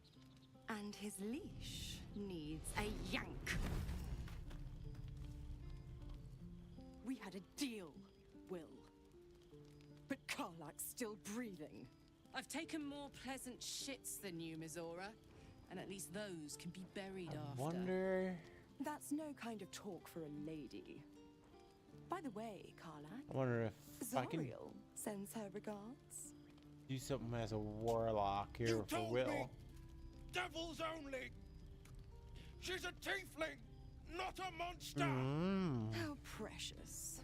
and his leash needs a yank. We had a deal, Will. But Karlak's still breathing. I've taken more pleasant shits than you, Mizora. And at least those can be buried after. Wonder. That's no kind of talk for a lady. By the way, Karlak, I wonder if I can Zariel sends her regards. do something as a warlock here for Will. Devils only! She's a tiefling, not a monster! How precious.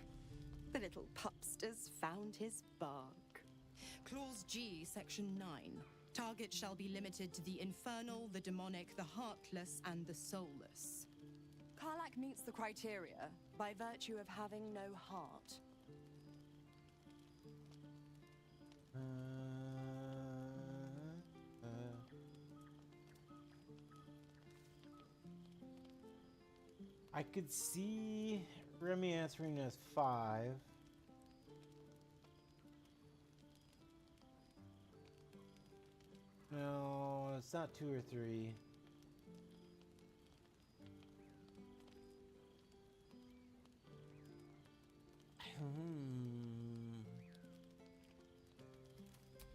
The little pupster's found his bark. Clause G, Section 9. Target shall be limited to the infernal, the demonic, the heartless, and the soulless. Karlak meets the criteria by virtue of having no heart. I could see Remy answering as 5. No, it's not 2 or 3.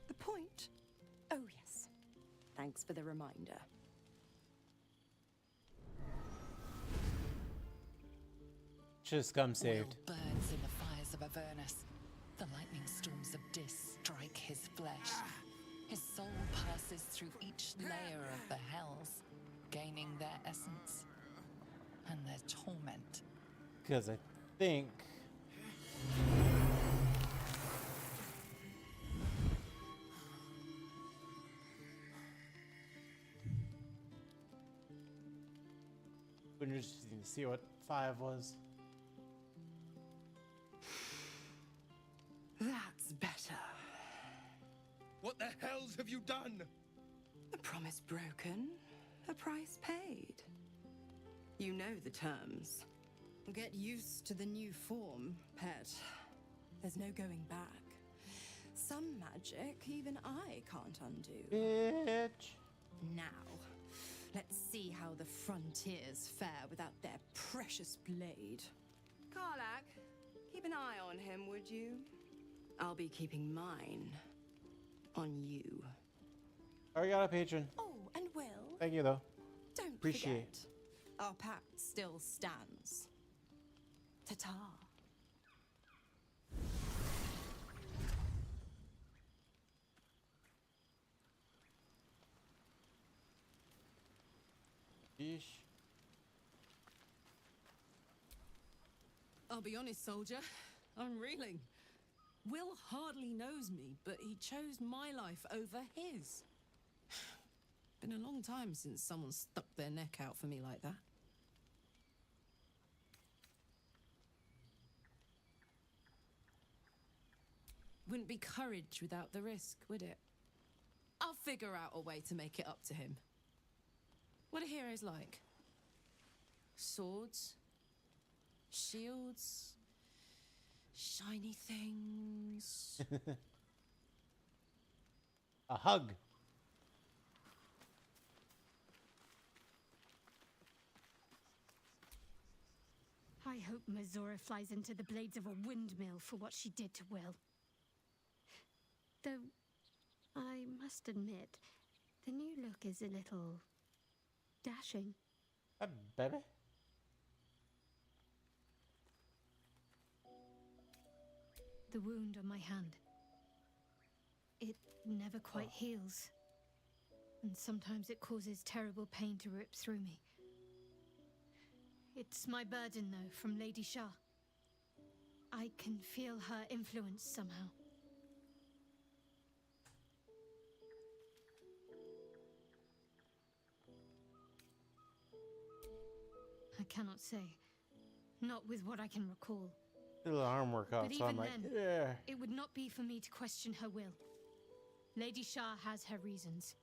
The point? Oh, yes. Thanks for the reminder. Just come saved. Will burns in the fires of Avernus. The lightning storms of Dis strike his flesh. His soul passes through each layer of the hells, gaining their essence and their torment. Because I think been interesting to see what 5 was. That's better. What the hells have you done? A promise broken, a price paid. You know the terms. Get used to the new form, pet. There's no going back. Some magic even I can't undo. Bitch. Now, let's see how the frontiers fare without their precious blade. Karlak, keep an eye on him, would you? I'll be keeping mine on you. I got a patron. Oh, and Will, Thank you, though. don't Appreciate. forget, our pact still stands. Ta-ta. Yeesh. I'll be honest, soldier. I'm reeling. Will hardly knows me, but he chose my life over his. Been a long time since someone stuck their neck out for me like that. Wouldn't be courage without the risk, would it? I'll figure out a way to make it up to him. What are heroes like? Swords? Shields? Shiny things? A hug. I hope Mazora flies into the blades of a windmill for what she did to Will. Though, I must admit, the new look is a little dashing. Baby. The wound on my hand. It never quite heals. And sometimes it causes terrible pain to rip through me. It's my burden, though, from Lady Shah. I can feel her influence somehow. I cannot say. Not with what I can recall. Little arm workout, But so I'm even like, then, yeah. it would not be for me to question her will. Lady Shah has her reasons.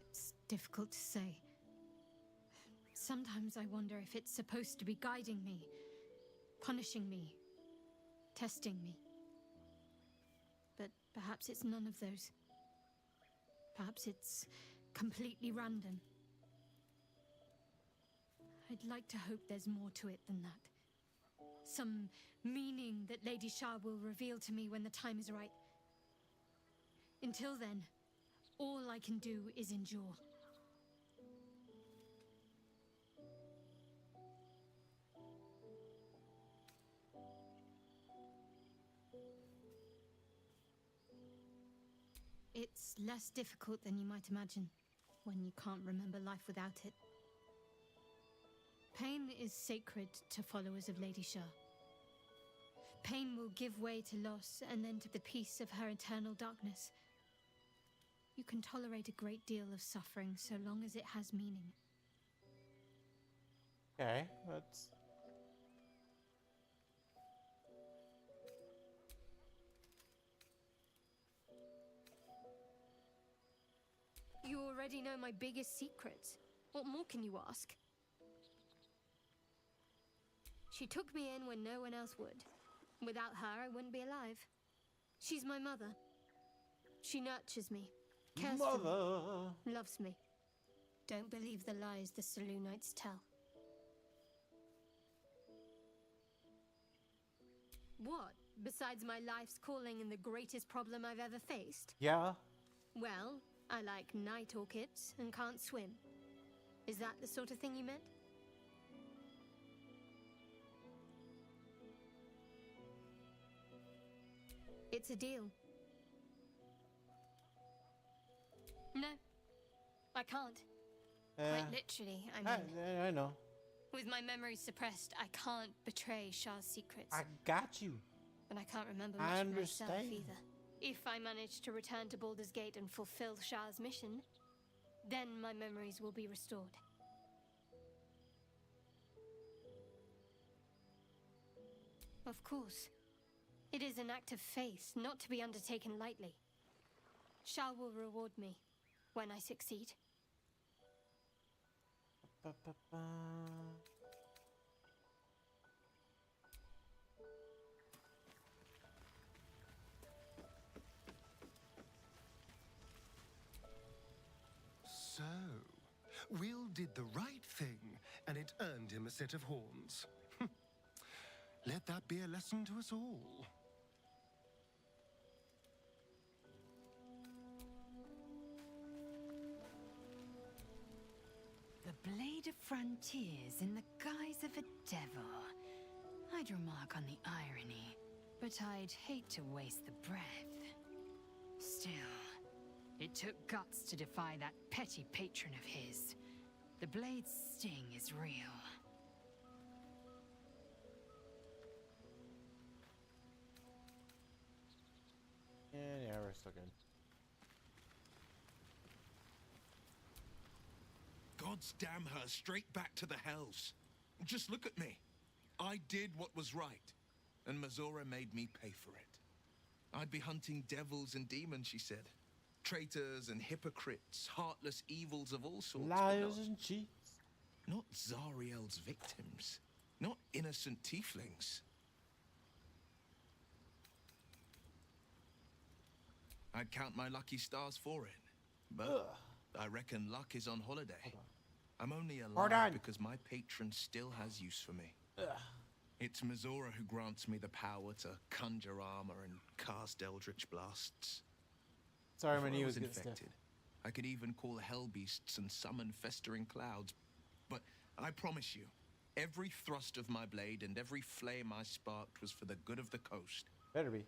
It's difficult to say. Sometimes I wonder if it's supposed to be guiding me, punishing me, testing me. But perhaps it's none of those. Perhaps it's completely random. I'd like to hope there's more to it than that. Some meaning that Lady Shah will reveal to me when the time is right. Until then, all I can do is endure. It's less difficult than you might imagine when you can't remember life without it. Pain is sacred to followers of Lady Shah. Pain will give way to loss and then to the peace of her eternal darkness. You can tolerate a great deal of suffering so long as it has meaning. Okay, that's... You already know my biggest secrets. What more can you ask? She took me in when no one else would. Without her, I wouldn't be alive. She's my mother. She nurtures me, cares for me, loves me. Don't believe the lies the Selûnites tell. What? Besides my life's calling and the greatest problem I've ever faced? Yeah. Well, I like night orchids and can't swim. Is that the sort of thing you meant? It's a deal. No, I can't. Quite literally, I mean. I know. With my memory suppressed, I can't betray Shah's secrets. I got you. But I can't remember I much of myself understand. either. If I manage to return to Baldur's Gate and fulfill Shah's mission, then my memories will be restored. Of course. It is an act of faith, not to be undertaken lightly. Shah will reward me when I succeed. Ba-ba-ba. So, Will did the right thing, and it earned him a set of horns. Let that be a lesson to us all. The Blade of Frontiers in the guise of a devil. I'd remark on the irony, but I'd hate to waste the breath. Still, it took guts to defy that petty patron of his. The Blade's sting is real. Yeah, we're still good. God's damn her, straight back to the hells. Just look at me. I did what was right, and Mazora made me pay for it. I'd be hunting devils and demons, she said. Traitors and hypocrites, heartless evils of all sorts. Liars and cheats. Not Zariel's victims. Not innocent tieflings. I'd count my lucky stars for it. But I reckon luck is on holiday. I'm only alive because my patron still has use for me. It's Mazora who grants me the power to conjure armor and cast eldritch blasts. Sorry, Before my knee I was was getting stiff. infected, I could even call hell beasts and summon festering clouds. But I promise you, every thrust of my blade and every flame I sparked was for the good of the coast. Better be.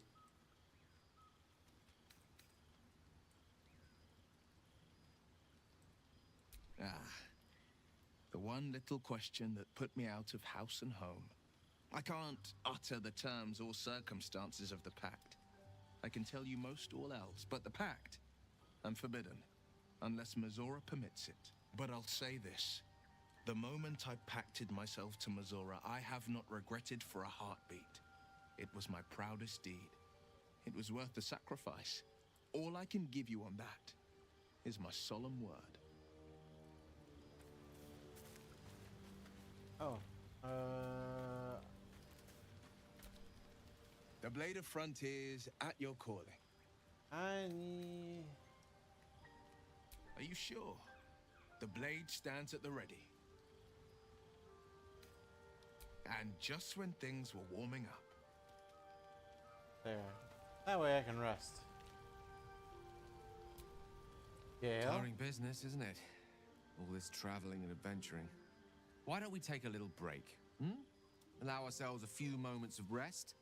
The one little question that put me out of house and home. I can't utter the terms or circumstances of the pact. I can tell you most all else, but the pact, I'm forbidden, unless Mazora permits it. But I'll say this. The moment I pacted myself to Mazora, I have not regretted for a heartbeat. It was my proudest deed. It was worth the sacrifice. All I can give you on that is my solemn word. Oh. The Blade of Frontiers at your calling. I need... Are you sure? The blade stands at the ready. And just when things were warming up. There. That way I can rest. Yeah. Tiring business, isn't it? All this traveling and adventuring. Why don't we take a little break? Allow ourselves a few moments of rest?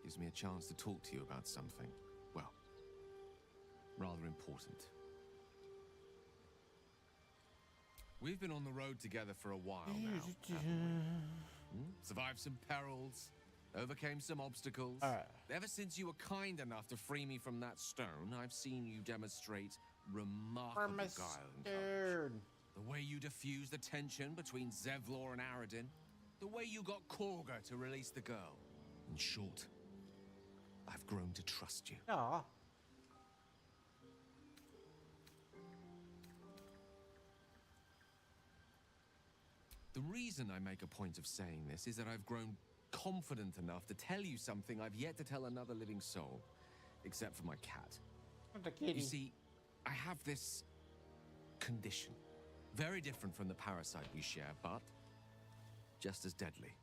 Gives me a chance to talk to you about something, well, rather important. We've been on the road together for a while now, haven't we? Survived some perils, overcame some obstacles. Ever since you were kind enough to free me from that stone, I've seen you demonstrate remarkable guile and courage. The way you diffused the tension between Zevlor and Aradin. The way you got Korga to release the girl. In short, I've grown to trust you. Aw. The reason I make a point of saying this is that I've grown confident enough to tell you something I've yet to tell another living soul. Except for my cat. You see, I have this condition. Very different from the parasite we share, but just as deadly.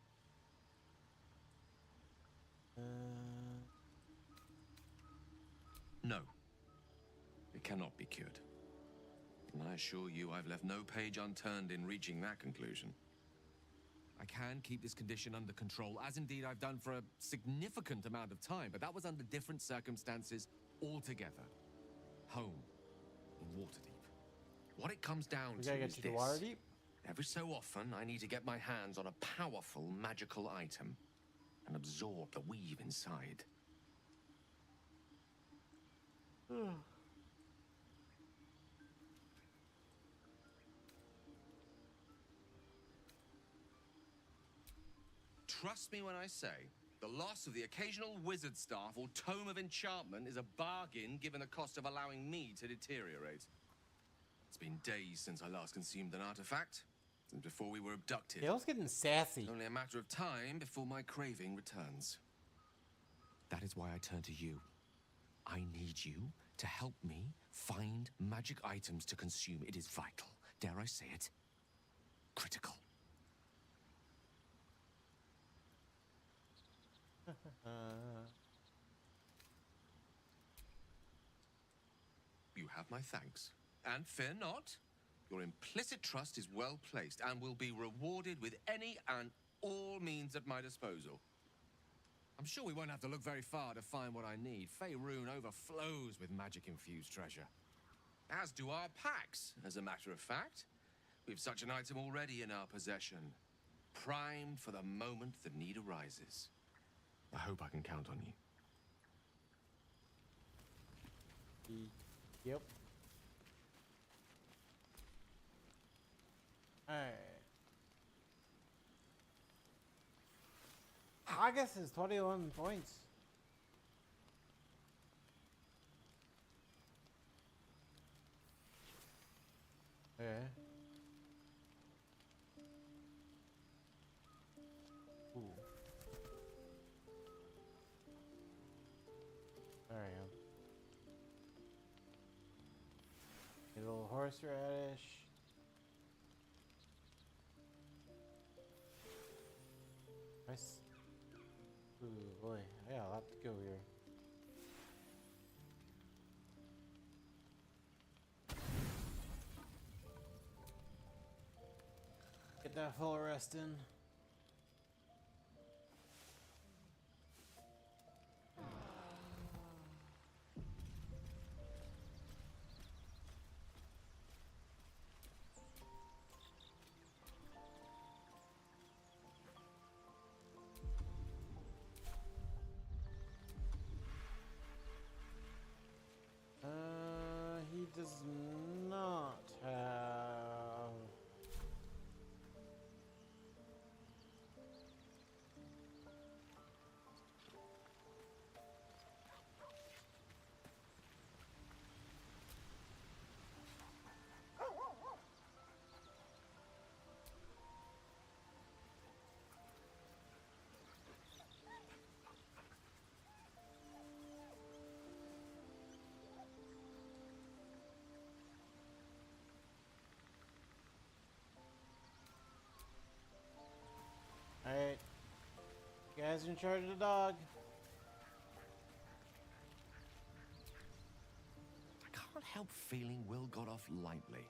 No. It cannot be cured. And I assure you I've left no page unturned in reaching that conclusion. I can keep this condition under control, as indeed I've done for a significant amount of time, but that was under different circumstances altogether. Home, in Waterdeep. What it comes down to is this. Waterdeep? Every so often, I need to get my hands on a powerful magical item and absorb the weave inside. Trust me when I say, the loss of the occasional wizard staff or tome of enchantment is a bargain given the cost of allowing me to deteriorate. It's been days since I last consumed an artifact, since before we were abducted. Dale's getting sassy. It's only a matter of time before my craving returns. That is why I turn to you. I need you to help me find magic items to consume. It is vital. Dare I say it? Critical. You have my thanks. And fear not, your implicit trust is well placed and will be rewarded with any and all means at my disposal. I'm sure we won't have to look very far to find what I need. Faerun overflows with magic-infused treasure. As do our packs, as a matter of fact. We've such an item already in our possession, primed for the moment the need arises. I hope I can count on you. Yep. Alright. August is 21 points. Okay. Ooh. There I am. A little horseradish. Nice. Ooh boy, I got a lot to go here. Get that full rest in. He does not have. Alright. You guys in charge of the dog. I can't help feeling Will got off lightly.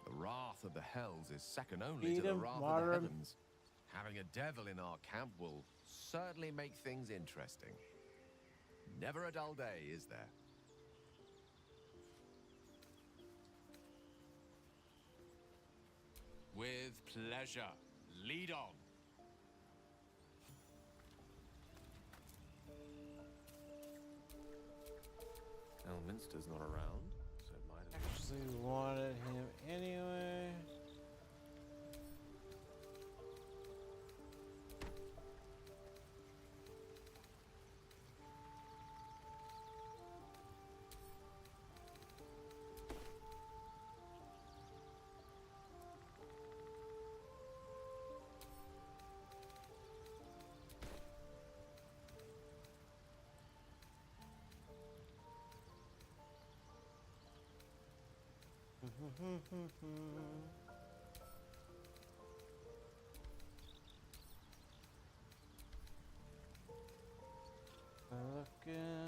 The wrath of the hells is second only Feed to the him, wrath water of the him. heavens. Having a devil in our camp will certainly make things interesting. Never a dull day, is there? With pleasure. Lead on. Elminster's not around, so it might have... Actually wanted him anyway. Look away.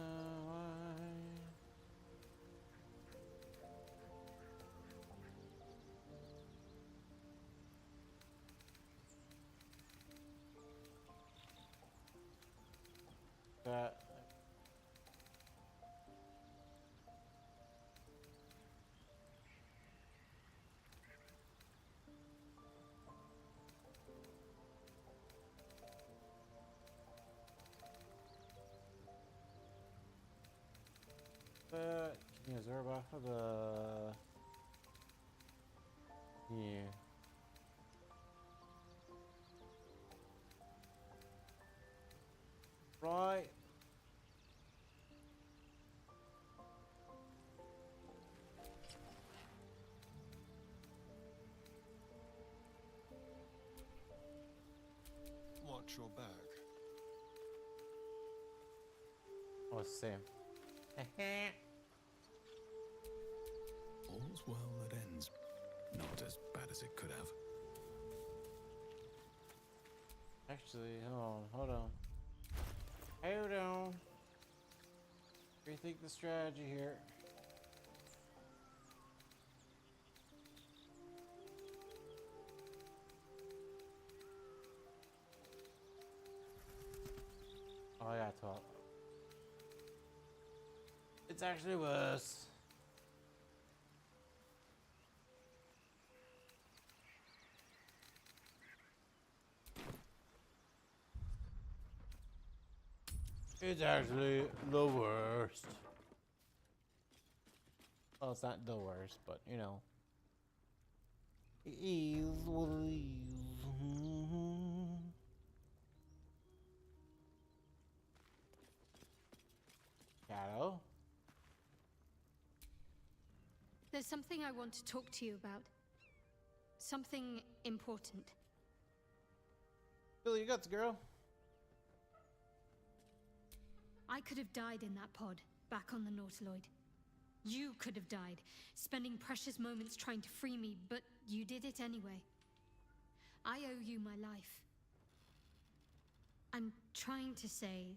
That. But yeah, absorb off of the right. Watch your back. Oh, it's the same. All's well that ends. Not as bad as it could have. Actually, hold on. Rethink the strategy here. Oh yeah, 12. It's actually worse. It's actually the worst. Well, it's not the worst, but you know. It is what it is. Shadow? There's something I want to talk to you about. Something important. Spill your guts, girl. I could have died in that pod, back on the Nautiloid. You could have died, spending precious moments trying to free me, but you did it anyway. I owe you my life. I'm trying to say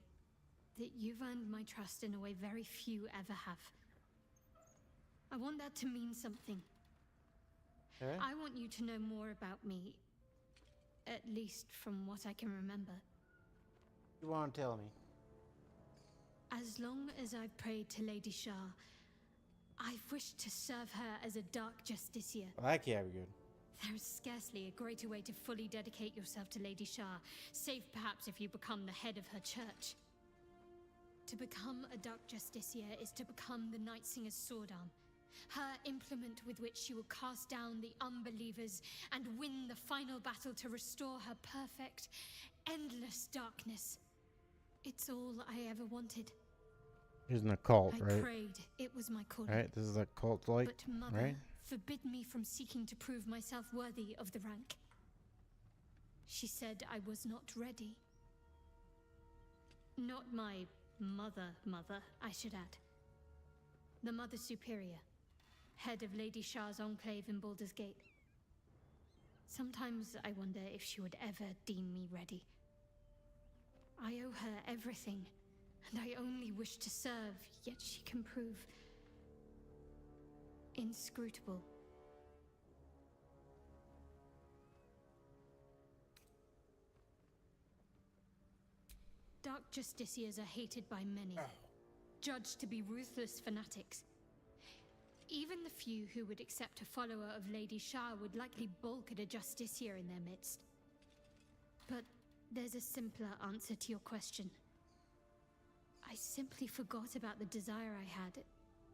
that you've earned my trust in a way very few ever have. I want that to mean something. Okay. I want you to know more about me, at least from what I can remember. You want to tell me? As long as I've prayed to Lady Shah, I've wished to serve her as a dark justiciar. Well, that can't be good. There is scarcely a greater way to fully dedicate yourself to Lady Shah, save perhaps if you become the head of her church. To become a dark justiciar is to become the Night Singer's sword arm, her implement with which she will cast down the unbelievers and win the final battle to restore her perfect, endless darkness. It's all I ever wanted. He's in a cult, I right? prayed it was my calling. Right, this is a cult-like, But Mother right? forbid me from seeking to prove myself worthy of the rank. She said I was not ready. Not my mother, I should add. The Mother Superior, head of Lady Shah's enclave in Baldur's Gate. Sometimes I wonder if she would ever deem me ready. I owe her everything, and I only wish to serve, yet she can prove inscrutable. Dark justiciars are hated by many, judged to be ruthless fanatics. Even the few who would accept a follower of Lady Shah would likely balk at a justiciar in their midst. But there's a simpler answer to your question. I simply forgot about the desire I had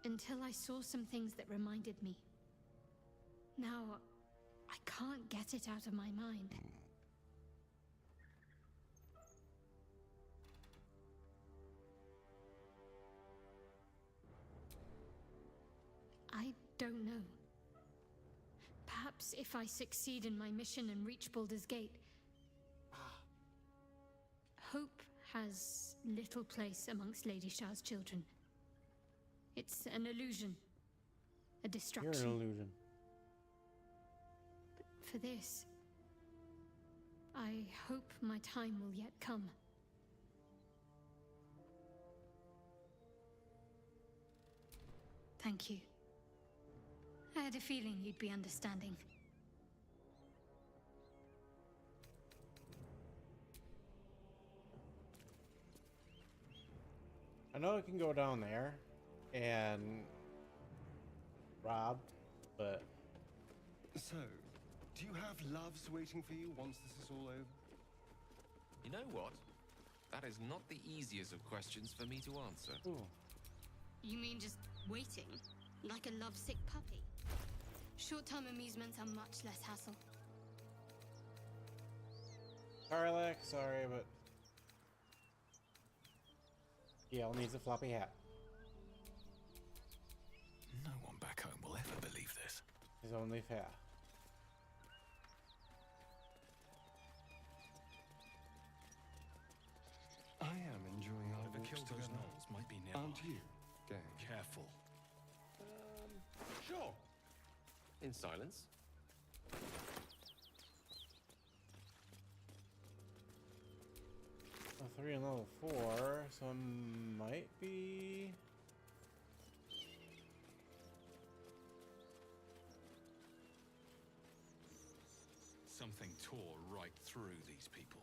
until I saw some things that reminded me. Now, I can't get it out of my mind. I don't know. Perhaps if I succeed in my mission and reach Baldur's Gate, hope has little place amongst Lady Shah's children. It's an illusion, a distraction. You're an illusion. But for this, I hope my time will yet come. Thank you. I had a feeling you'd be understanding. I know it can go down there and rob, but So, do you have loves waiting for you once this is all over? You know what? That is not the easiest of questions for me to answer. ooh, You mean just Waiting, like a lovesick puppy. Short-term amusements are much less hassle. Karlak, sorry, but Gael needs a floppy hat. No one back home will ever believe this. Is only fair. I am enjoying our Whoever walks killed those together. gnolls might be nearby. Aren't you, gang? Careful. Sure. In silence. A 3 and level 4, so it might be. Something tore right through these people.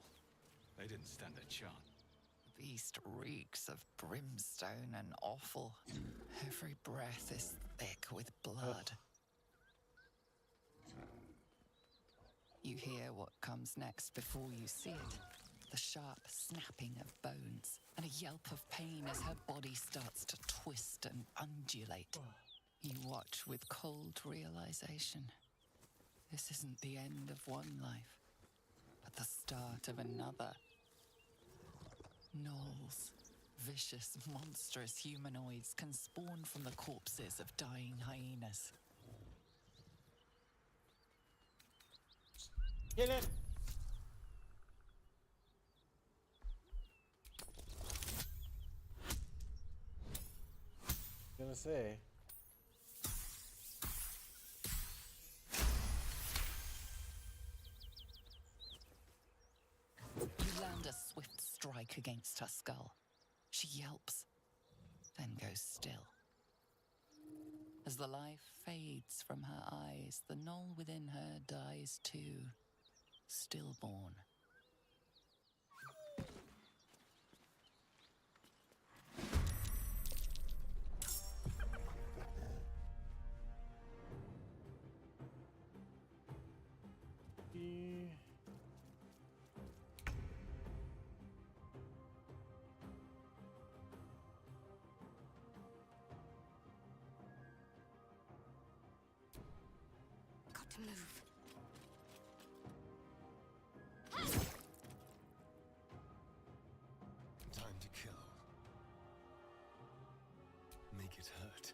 They didn't stand a chance. The beast reeks of brimstone and offal. Every breath is thick with blood. You hear what comes next before you see it. The sharp snapping of bones and a yelp of pain as her body starts to twist and undulate. You watch with cold realization. This isn't the end of one life, but the start of another. Gnolls, vicious, monstrous humanoids can spawn from the corpses of dying hyenas. Get it! Gonna say. You land a swift strike against her skull. She yelps, then goes still. As the life fades from her eyes, the gnoll within her dies too, stillborn. Got to move. Time to kill. Make it hurt.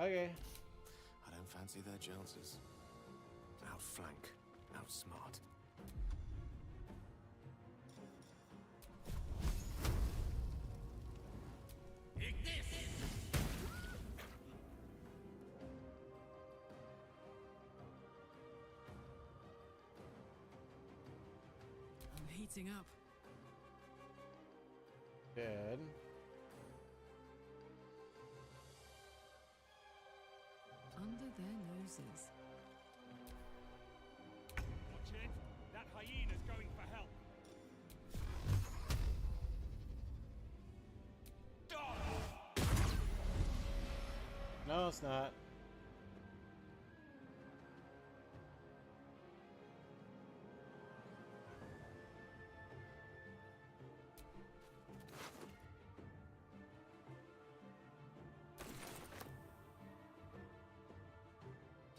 Okay. I don't fancy their chances. Outflank, outsmart. I'm heating up. Good. Under their noses. Watch it! That hyena's going for help! No, it's not.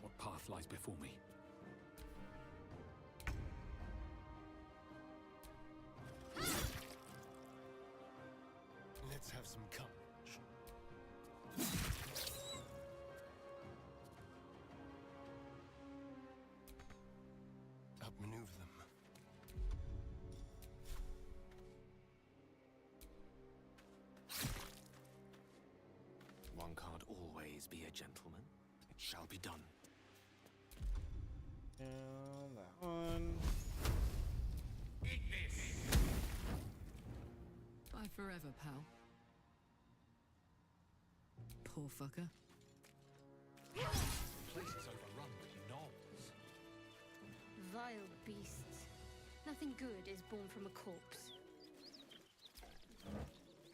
What path lies before me? Let's have some courage. Outmaneuver them. One can't always be a gentleman. It shall be done. And that one. Eat this! Bye forever, pal. Poor fucker. The place is overrun with gnolls. Vile beasts. Nothing good is born from a corpse.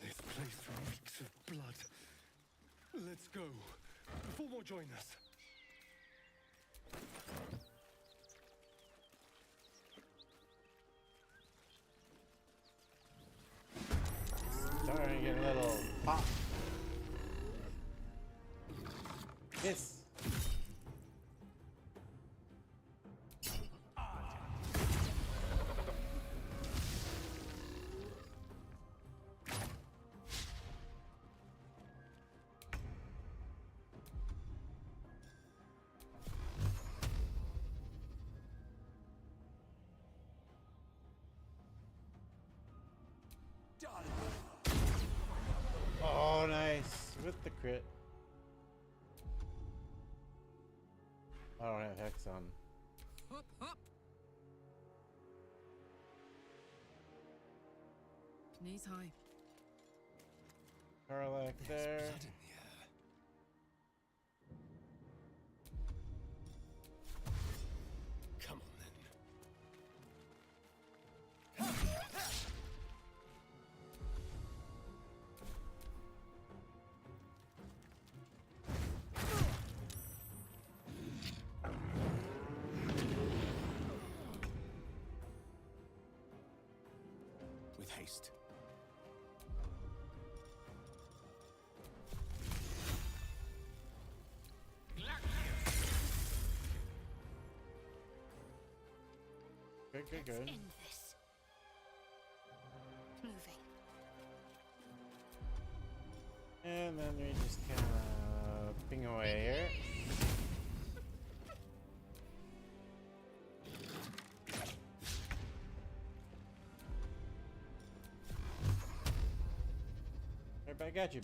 This place reeks of blood. Let's go. Before more join us. Starting to get a little hot. Yes. Oh, nice. With the crit. I don't have Hex on. Hop, hop. Knees high. Karlak there. Come on then. With haste. Good. Let's end this. Moving. And then we just kind of ping away here. Right back at you.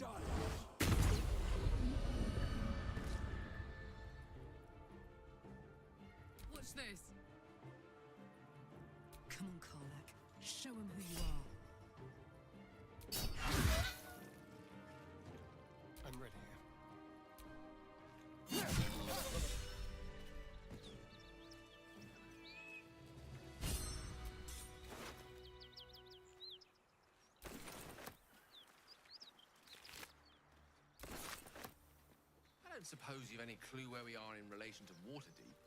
What's this? Come on, Karlak. Show him who you are. I'm ready. I don't suppose you've any clue where we are in relation to Waterdeep.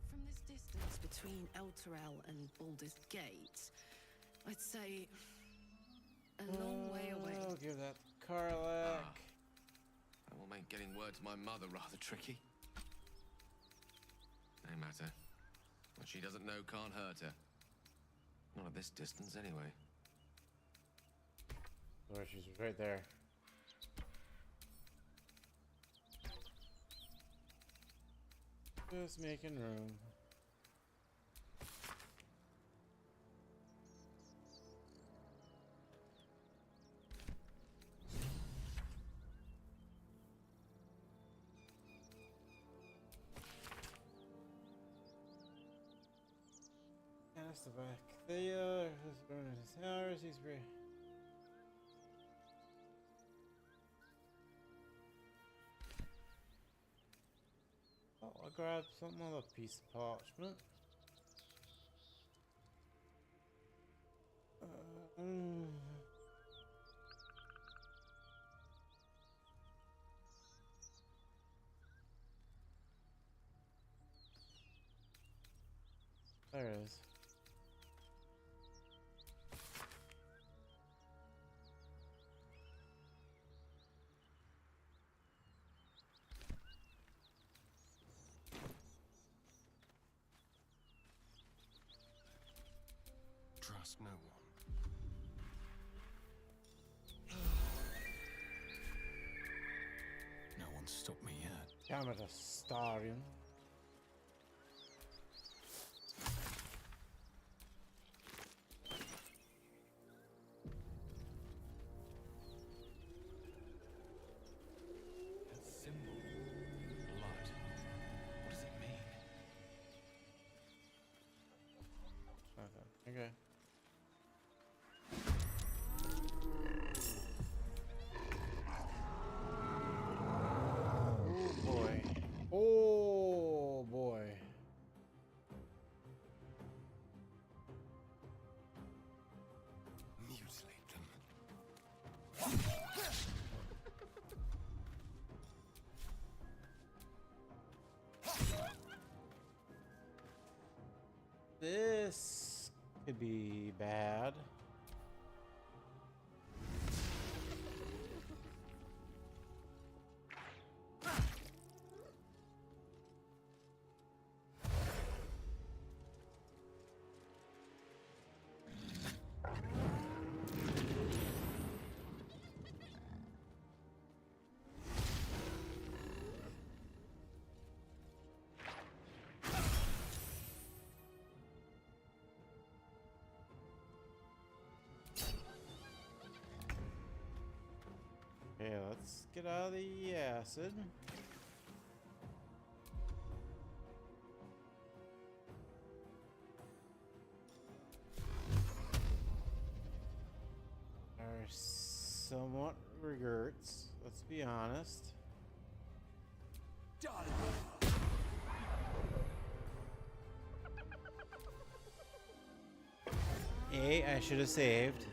From this distance between Elturel and Baldur's Gate, I'd say a long way away. I'll give that to Karlak. That will make getting word to my mother rather tricky. No matter. What she doesn't know can't hurt her. Not at this distance, anyway. Oh, she's right there. Just making room. That's the back there. Who's burning his hours? He's ready. Oh, I'll grab some other piece of parchment. There it is. Trust no one. No one's stopped me yet. Damn it, Astarion. That symbol. Blood. What does it mean? Okay. Oh boy. Oh. This could be bad. Okay, let's get out of the acid. Are somewhat regrets, let's be honest. I should have saved.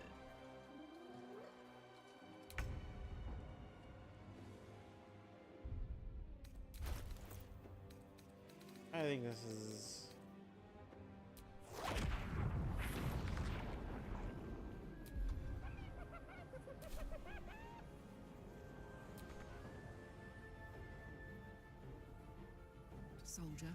I think this is... Soldier.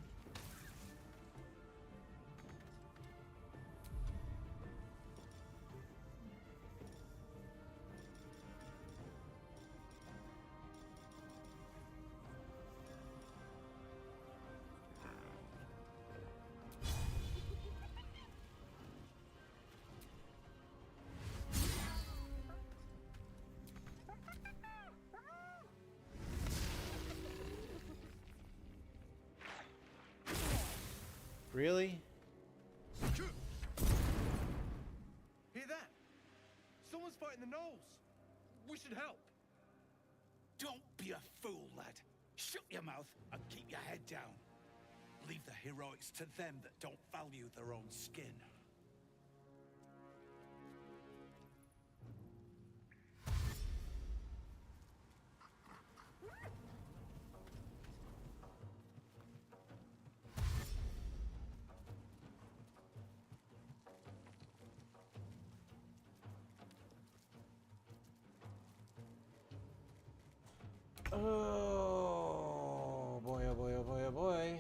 Really? Hear that? Someone's fighting the gnolls. We should help. Don't be a fool, lad. Shut your mouth and keep your head down. Leave the heroics to them that don't value their own skin. Oh boy, oh boy, oh boy, oh boy.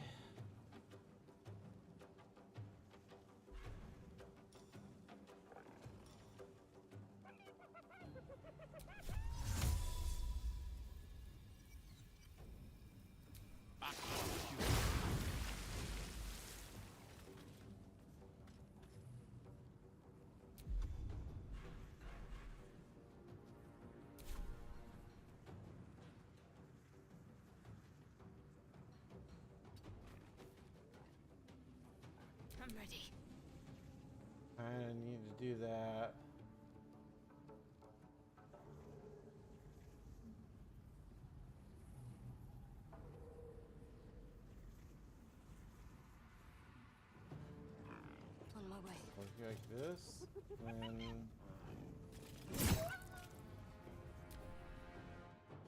I'm ready. I need to do that. On my way. Like this, and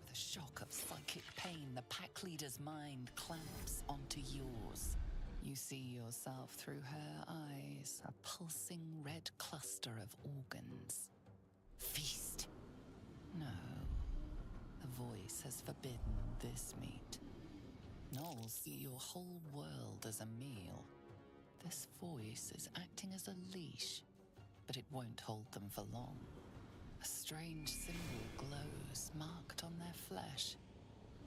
With a shock of psychic pain, the pack leader's mind clamps onto yours. You see yourself through her eyes, a pulsing red cluster of organs. Feast. No. The voice has forbidden this meat. Gnolls see your whole world as a meal. This voice is acting as a leash, but it won't hold them for long. A strange symbol glows, marked on their flesh,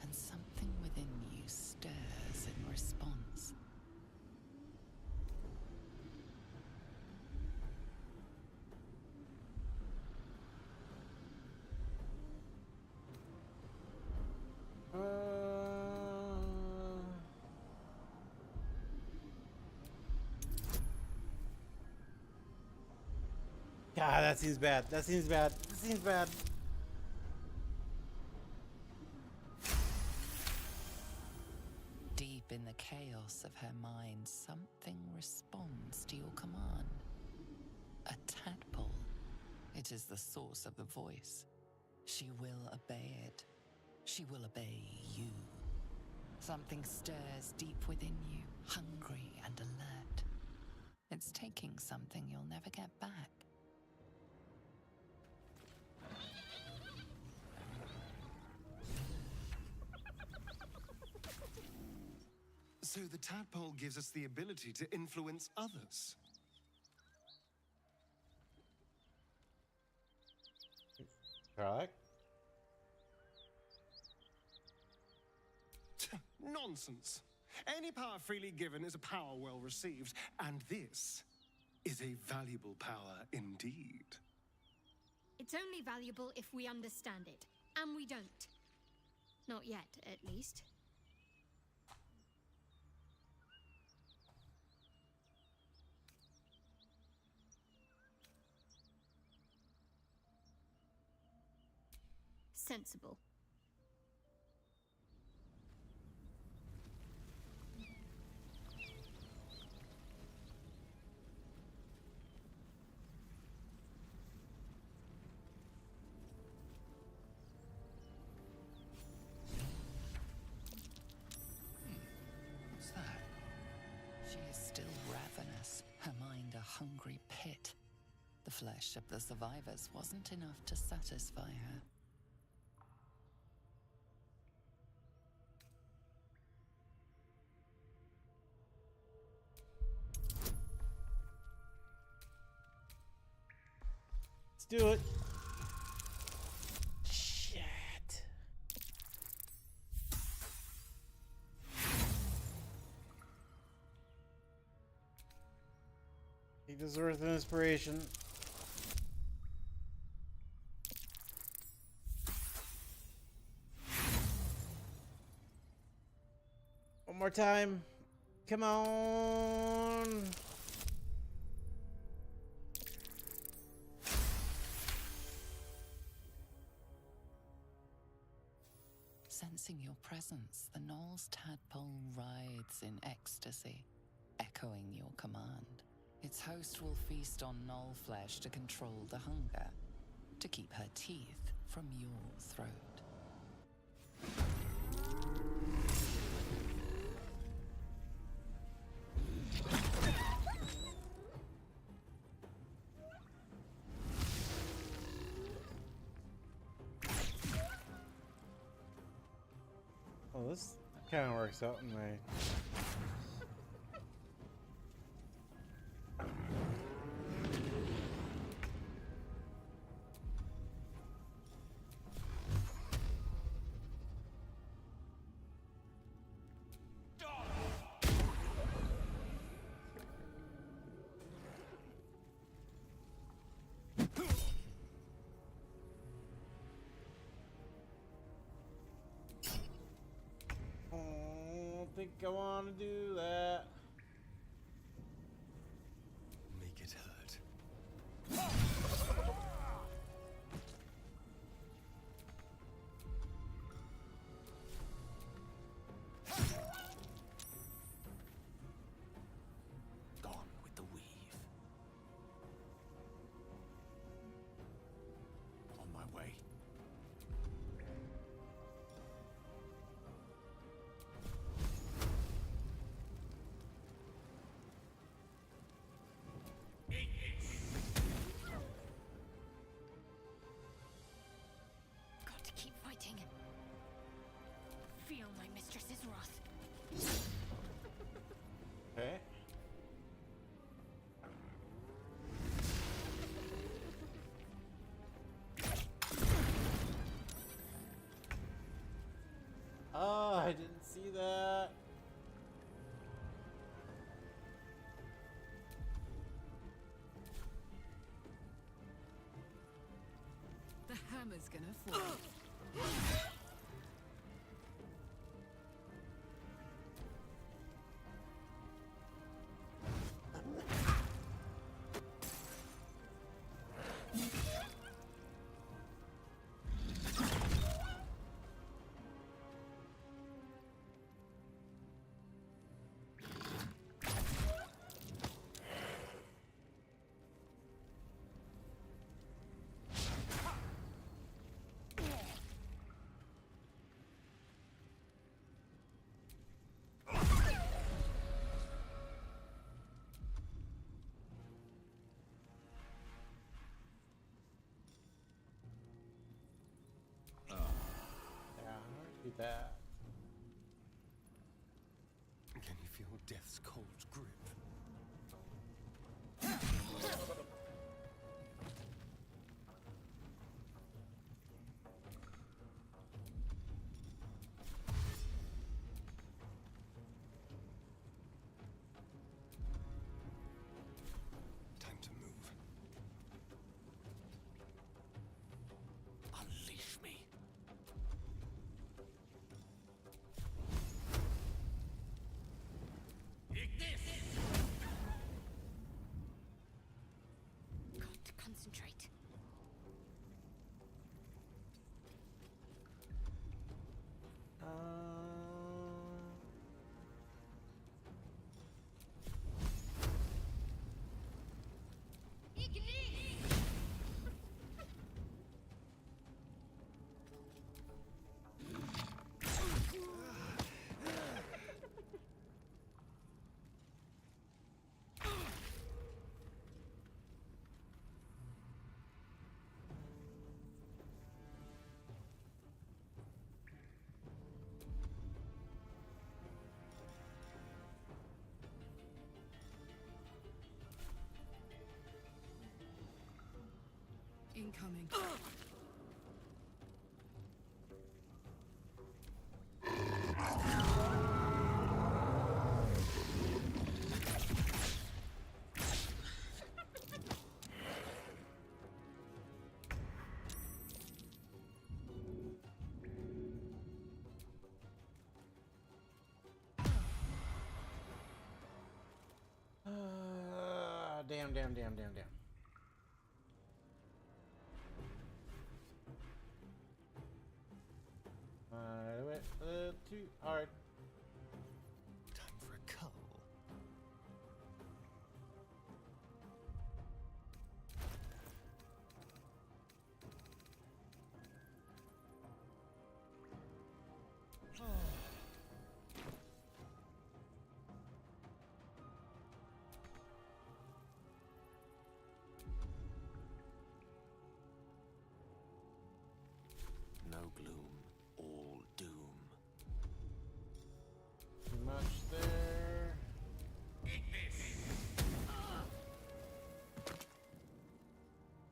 and something within you stirs in response. God, that seems bad. That seems bad. That seems bad. Deep in the chaos of her mind, something responds to your command. A tadpole. It is the source of the voice. She will obey it. She will obey you. Something stirs deep within you, hungry and alert. It's taking something you'll never get back. So the tadpole gives us the ability to influence others. Karlach? Nonsense. Any power freely given is a power well received, and this is a valuable power indeed. It's only valuable if we understand it, and we don't. Not yet, at least. Sensible. What's that? She is still ravenous, her mind a hungry pit. The flesh of the survivors wasn't enough to satisfy her. Let's do it. Shit. He deserves an inspiration. One more time. Come on. Sensing your presence, the Knoll's tadpole writhes in ecstasy, echoing your command. Its host will feast on Knoll flesh to control the hunger, to keep her teeth from your throat. Well, this kind of works out in my... I think I want to do that. Make it hurt. Gone with the weave. On my way. Got to keep fighting. Feel my mistress's wrath. Okay. Oh, I didn't see that. The hammer's gonna fall. do that. Can you feel death's cold grip? Time to move. Unleash me. Got to concentrate. Incoming. Damn. Alright. Time for a cull. No gloom, all doom. Too much there.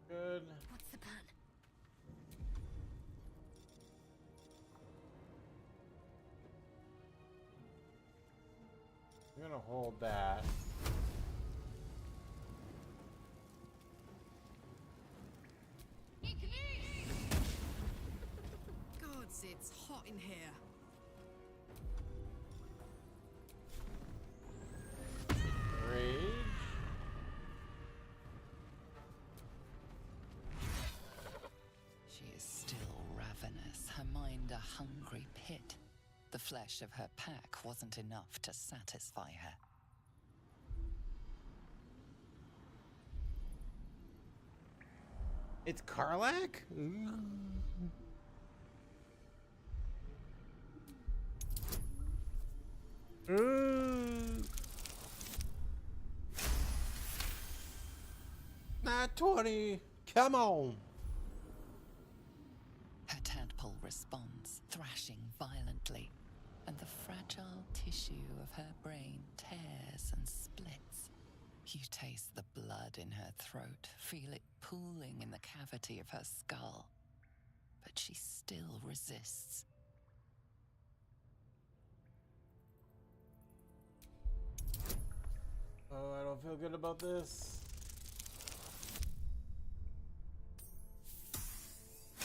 Good. What's the plan? I'm gonna hold that. Gods, it's hot in here. Rage. She is still ravenous, her mind a hungry pit. The flesh of her pack wasn't enough to satisfy her. It's Karlak? Not 20. Come on. Her tadpole responds, thrashing violently, and the fragile tissue of her brain tears and splits. You taste the blood in her throat, feel it pooling in the cavity of her skull. But she still resists. Oh, I don't feel good about this.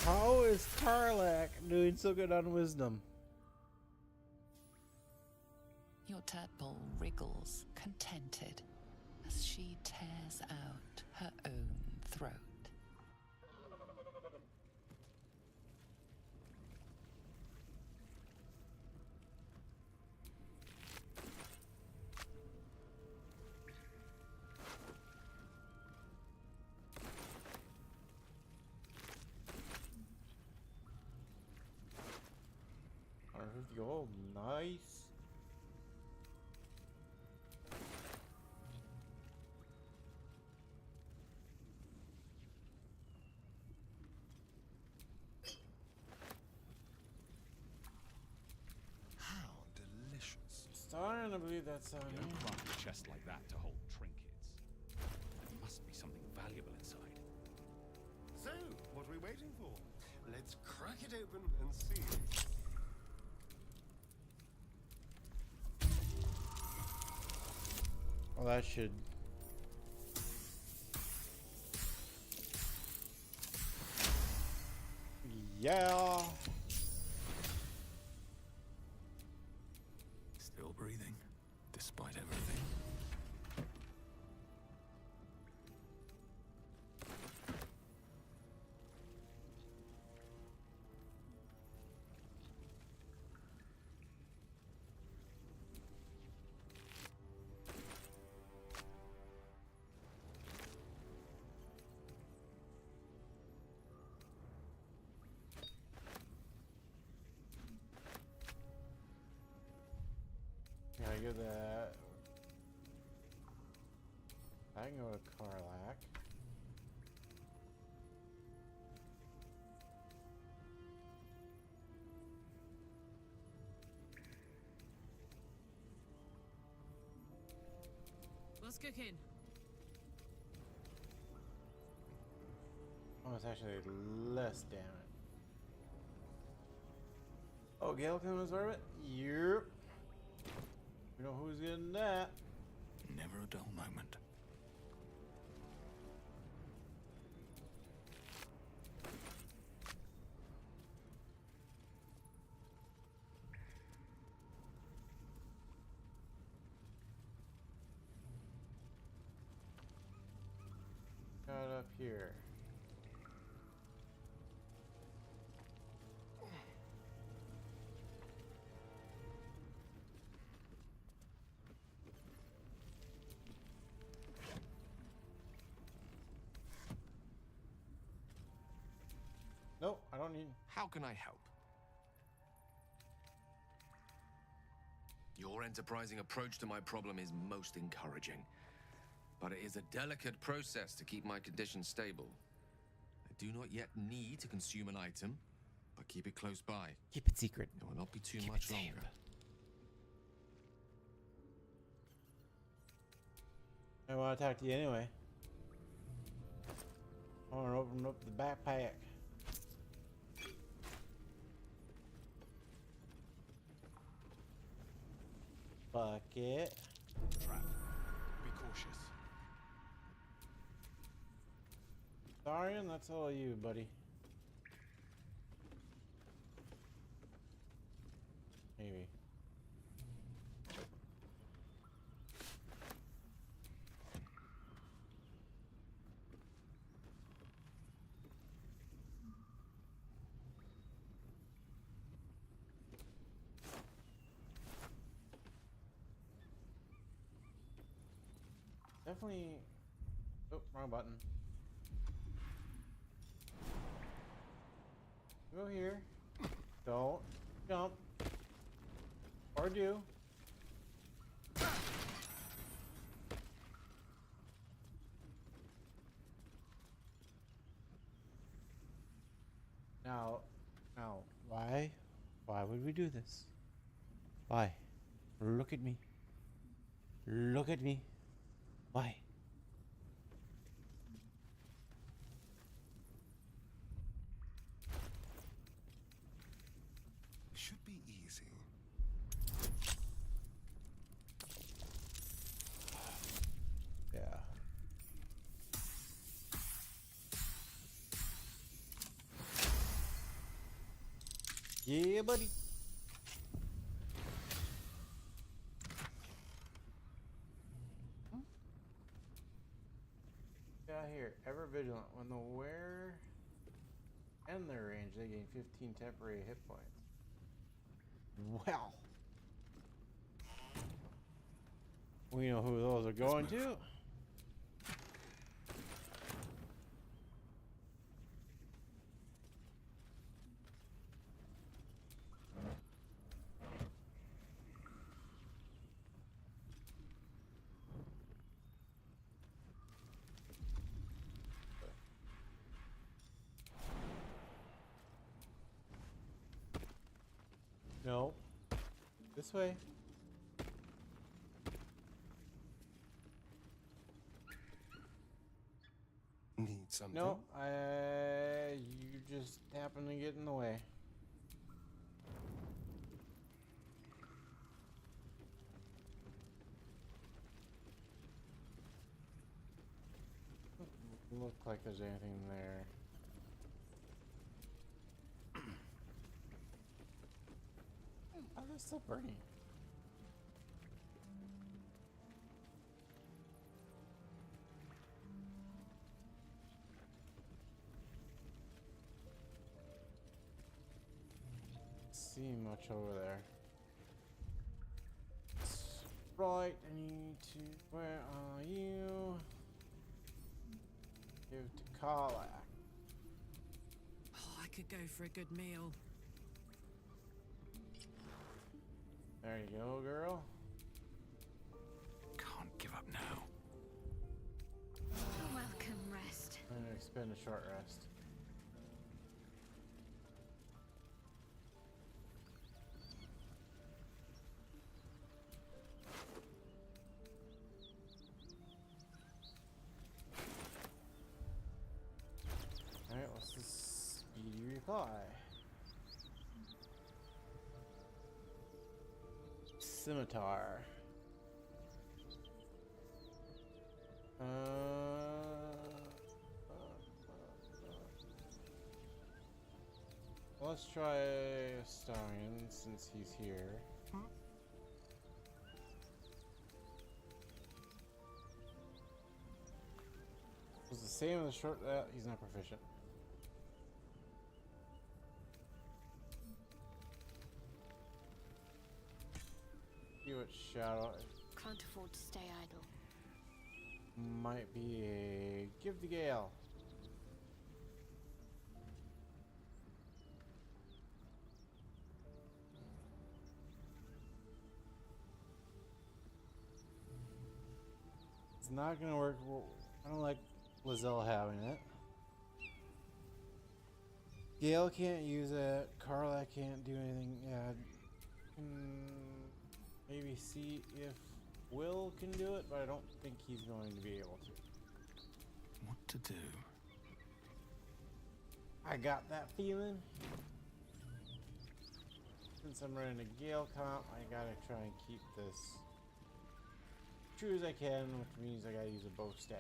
How is Karlak doing so good on wisdom? Your tadpole wriggles, contented, as she tears out her own throat. Gold, nice. Sorry, I believe that's You don't craft a chest like that to hold trinkets. There must be something valuable inside. So, what are we waiting for? Let's crack it open and see. Well, that should. Yeah. Still breathing, despite everything. Gotta get that. I can go to Karlak. What's cooking? Oh, it's actually less, damn it. Oh, Gale can absorb it? Yep. We know who's getting that. Never a dull moment. Got up here. Nope, I don't need. How can I help? Your enterprising approach to my problem is most encouraging. But it is a delicate process to keep my condition stable. I do not yet need to consume an item, but keep it close by. Keep it secret. It will not be too Keep much it safe. longer. I want to talk to you anyway. I want to open up the backpack. Bucket. Trap. Be cautious. Darian, that's all you, buddy. Maybe. Definitely. Oh, wrong button. Go here. Don't jump. Or do. Now, why? Why would we do this? Why? Look at me. Look at me. Why? Should be easy. Yeah. Yeah, buddy. Got here. Ever vigilant. When the wearer end their range, they gain 15 temporary hit points. Well, we know who those are going to. No. This way. something? No, you just happen to get in the way. Doesn't look like there's anything there. Oh, that's still burning. See much over there. Right, I need to. Where are you? Give to Karlak. Oh, I could go for a good meal. There you go, girl. Can't give up now. Welcome, rest. I'm gonna expend a short rest. Alright, what's this speedy reply? Scimitar. Let's try Stallion since he's here. Was the same as the short. He's not proficient. See what Shadow Can't afford to stay idle. might be a give the Gale. It's not gonna work. I don't like Lizelle having it. Gale can't use it. Karlak can't do anything. Yeah. Maybe see if Will can do it, but I don't think he's going to be able to. What to do? I got that feeling. Since I'm running a Gale comp, I gotta try and keep this true as I can, which means I gotta use a bow staff.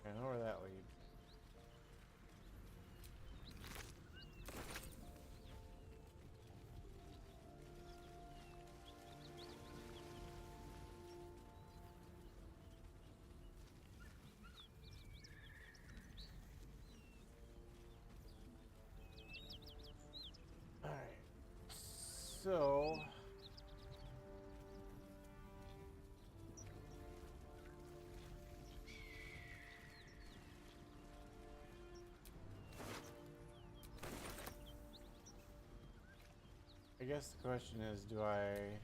I know where that leads. So I guess the question is, do I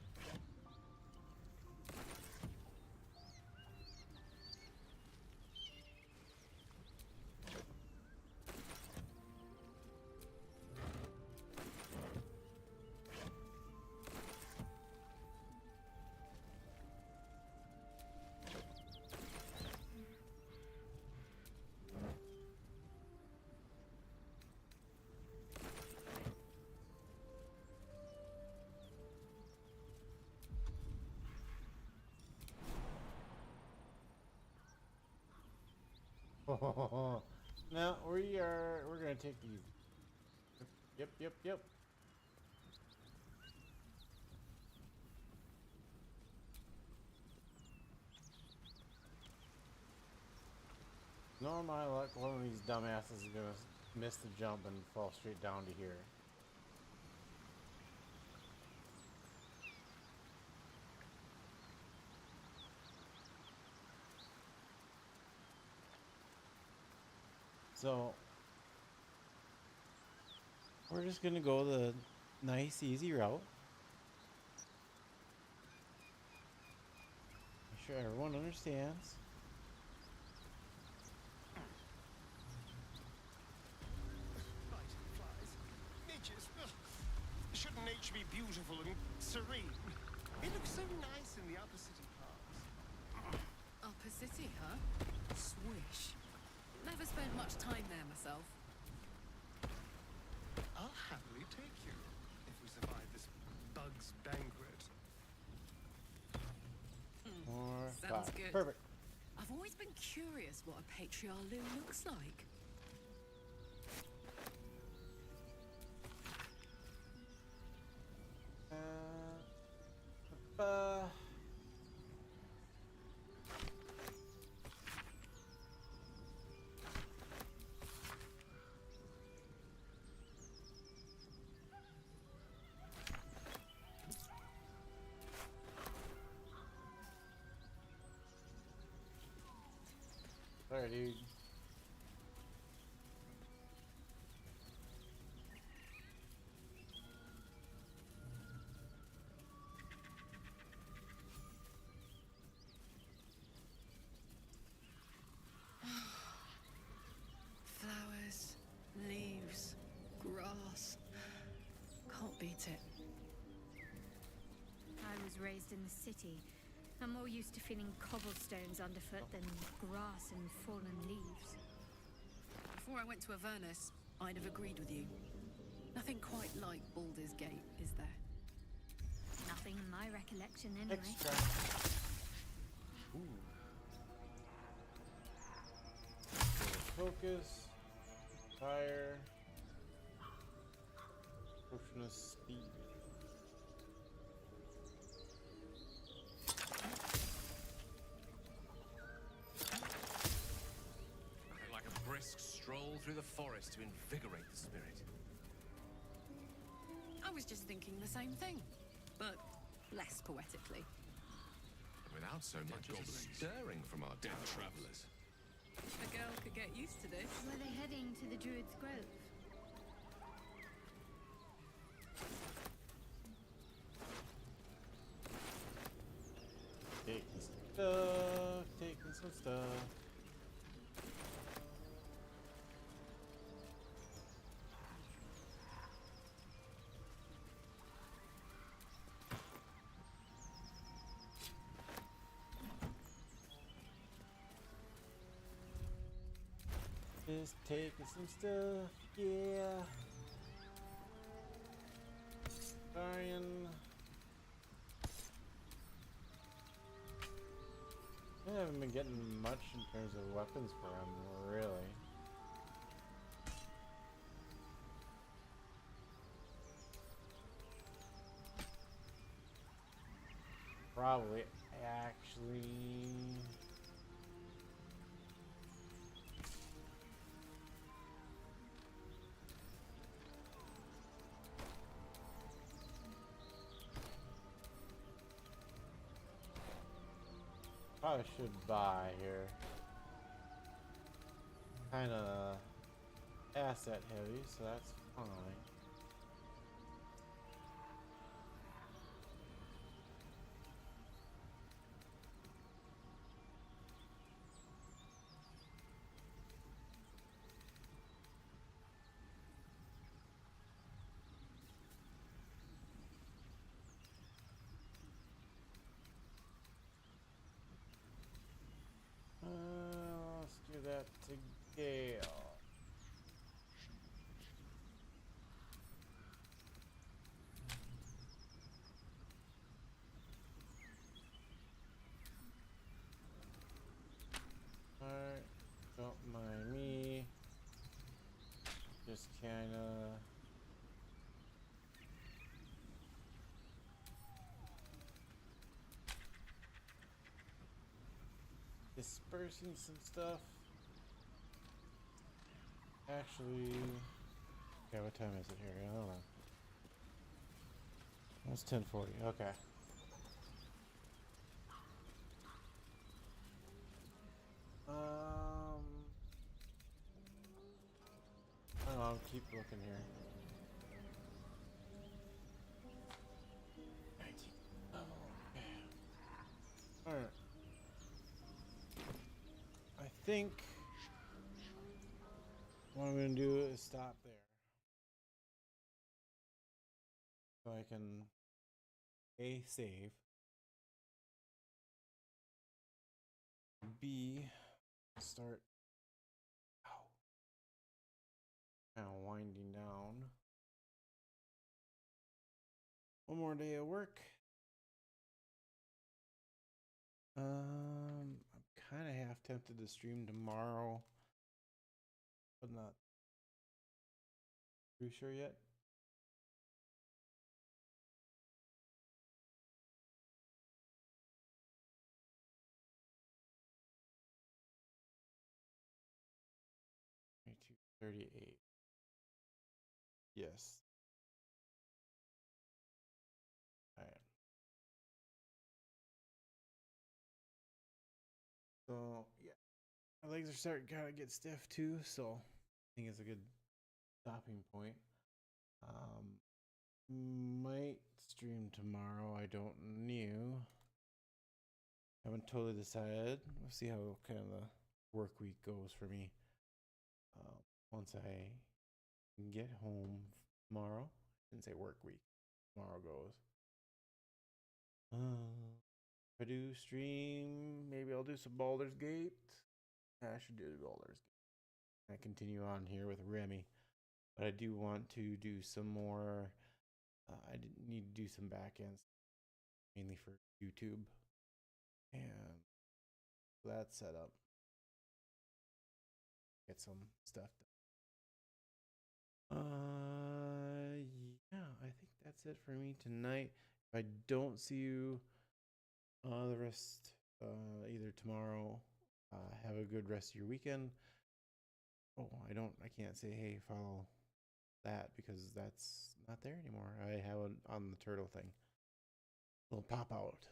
no, we're gonna take these. Yep. Knowing my luck, one of these dumbasses is gonna miss the jump and fall straight down to here. So we're just gonna go the nice, easy route. I'm sure everyone understands. Shouldn't nature be beautiful and serene? It looks so nice in the upper city parks. Upper City, huh? Swish. Never spent much time there myself. I'll happily take you if we survive this bug's banquet. More Sounds five. good. Perfect. I've always been curious what a patriarch looks like. Sorry, dude. Flowers, leaves, grass. Can't beat it. I was raised in the city. I'm more used to feeling cobblestones underfoot than grass and fallen leaves. Before I went to Avernus, I'd have agreed with you. Nothing quite like Baldur's Gate, is there? Nothing in my recollection, anyway. Extra. Ooh. Focus. Fire. Potion of speed. Like a brisk stroll through the forest to invigorate the spirit. I was just thinking the same thing, but less poetically. Without so much as a stirring from our dead travelers. A girl could get used to this. Were they heading to the Druid's Grove? Taking stuff, taking some stuff. Just taking some stuff, yeah. Darian. I haven't been getting much in terms of weapons for him, really. Probably, actually. Probably should buy here. Kinda asset heavy, so that's fine. Let's do that to Gale. Alright, don't mind me. Just kinda... dispersing some stuff. Actually, okay, what time is it here? I don't know. It's 10:40. Okay. I don't know, I'll keep looking here. 19. Oh, okay. Alright. I think what I'm going to do is stop there. So I can A, save. be start now winding down. One more day of work. I'm kind of half tempted to stream tomorrow, but not too sure yet. $22.38. Yes. All right. So yeah, my legs are starting to kind of get stiff too, so I think it's a good stopping point. Might stream tomorrow. I don't know. Haven't totally decided. We'll see how kind of the work week goes for me. Once I get home tomorrow, I didn't say work week. Tomorrow goes. If I do stream, maybe I'll do some Baldur's Gate. I should do Baldur's Gate. I continue on here with Remy, but I do want to do some more. I need to do some back ends, mainly for YouTube, and that's set up. Get some stuff done. Yeah, I think that's it for me tonight. If I don't see you the rest, either tomorrow, have a good rest of your weekend. Oh, I can't say, hey, follow that because that's not there anymore. I have it on the turtle thing. It'll pop out.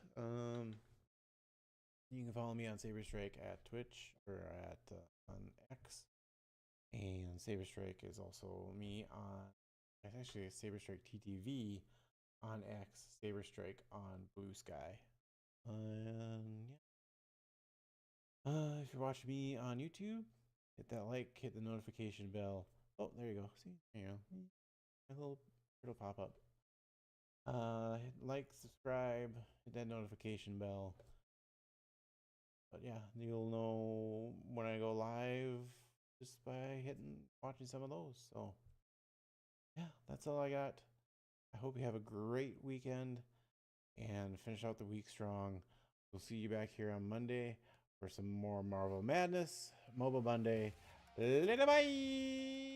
You can follow me on Saberstrike at Twitch or at on X. And Saberstrike is also me on, it's actually Saberstrike TTV on X, Saberstrike on Blue Sky. Yeah. If you're watching me on YouTube, hit that like, hit the notification bell. Oh, there you go. See, there you go. A little it'll pop up. Hit like, subscribe, hit that notification bell. But yeah, you'll know when I go live just by watching some of those. So yeah, that's all I got. I hope you have a great weekend and finish out the week strong. We'll see you back here on Monday for some more Marvel Madness. Mobile Monday. Later, bye.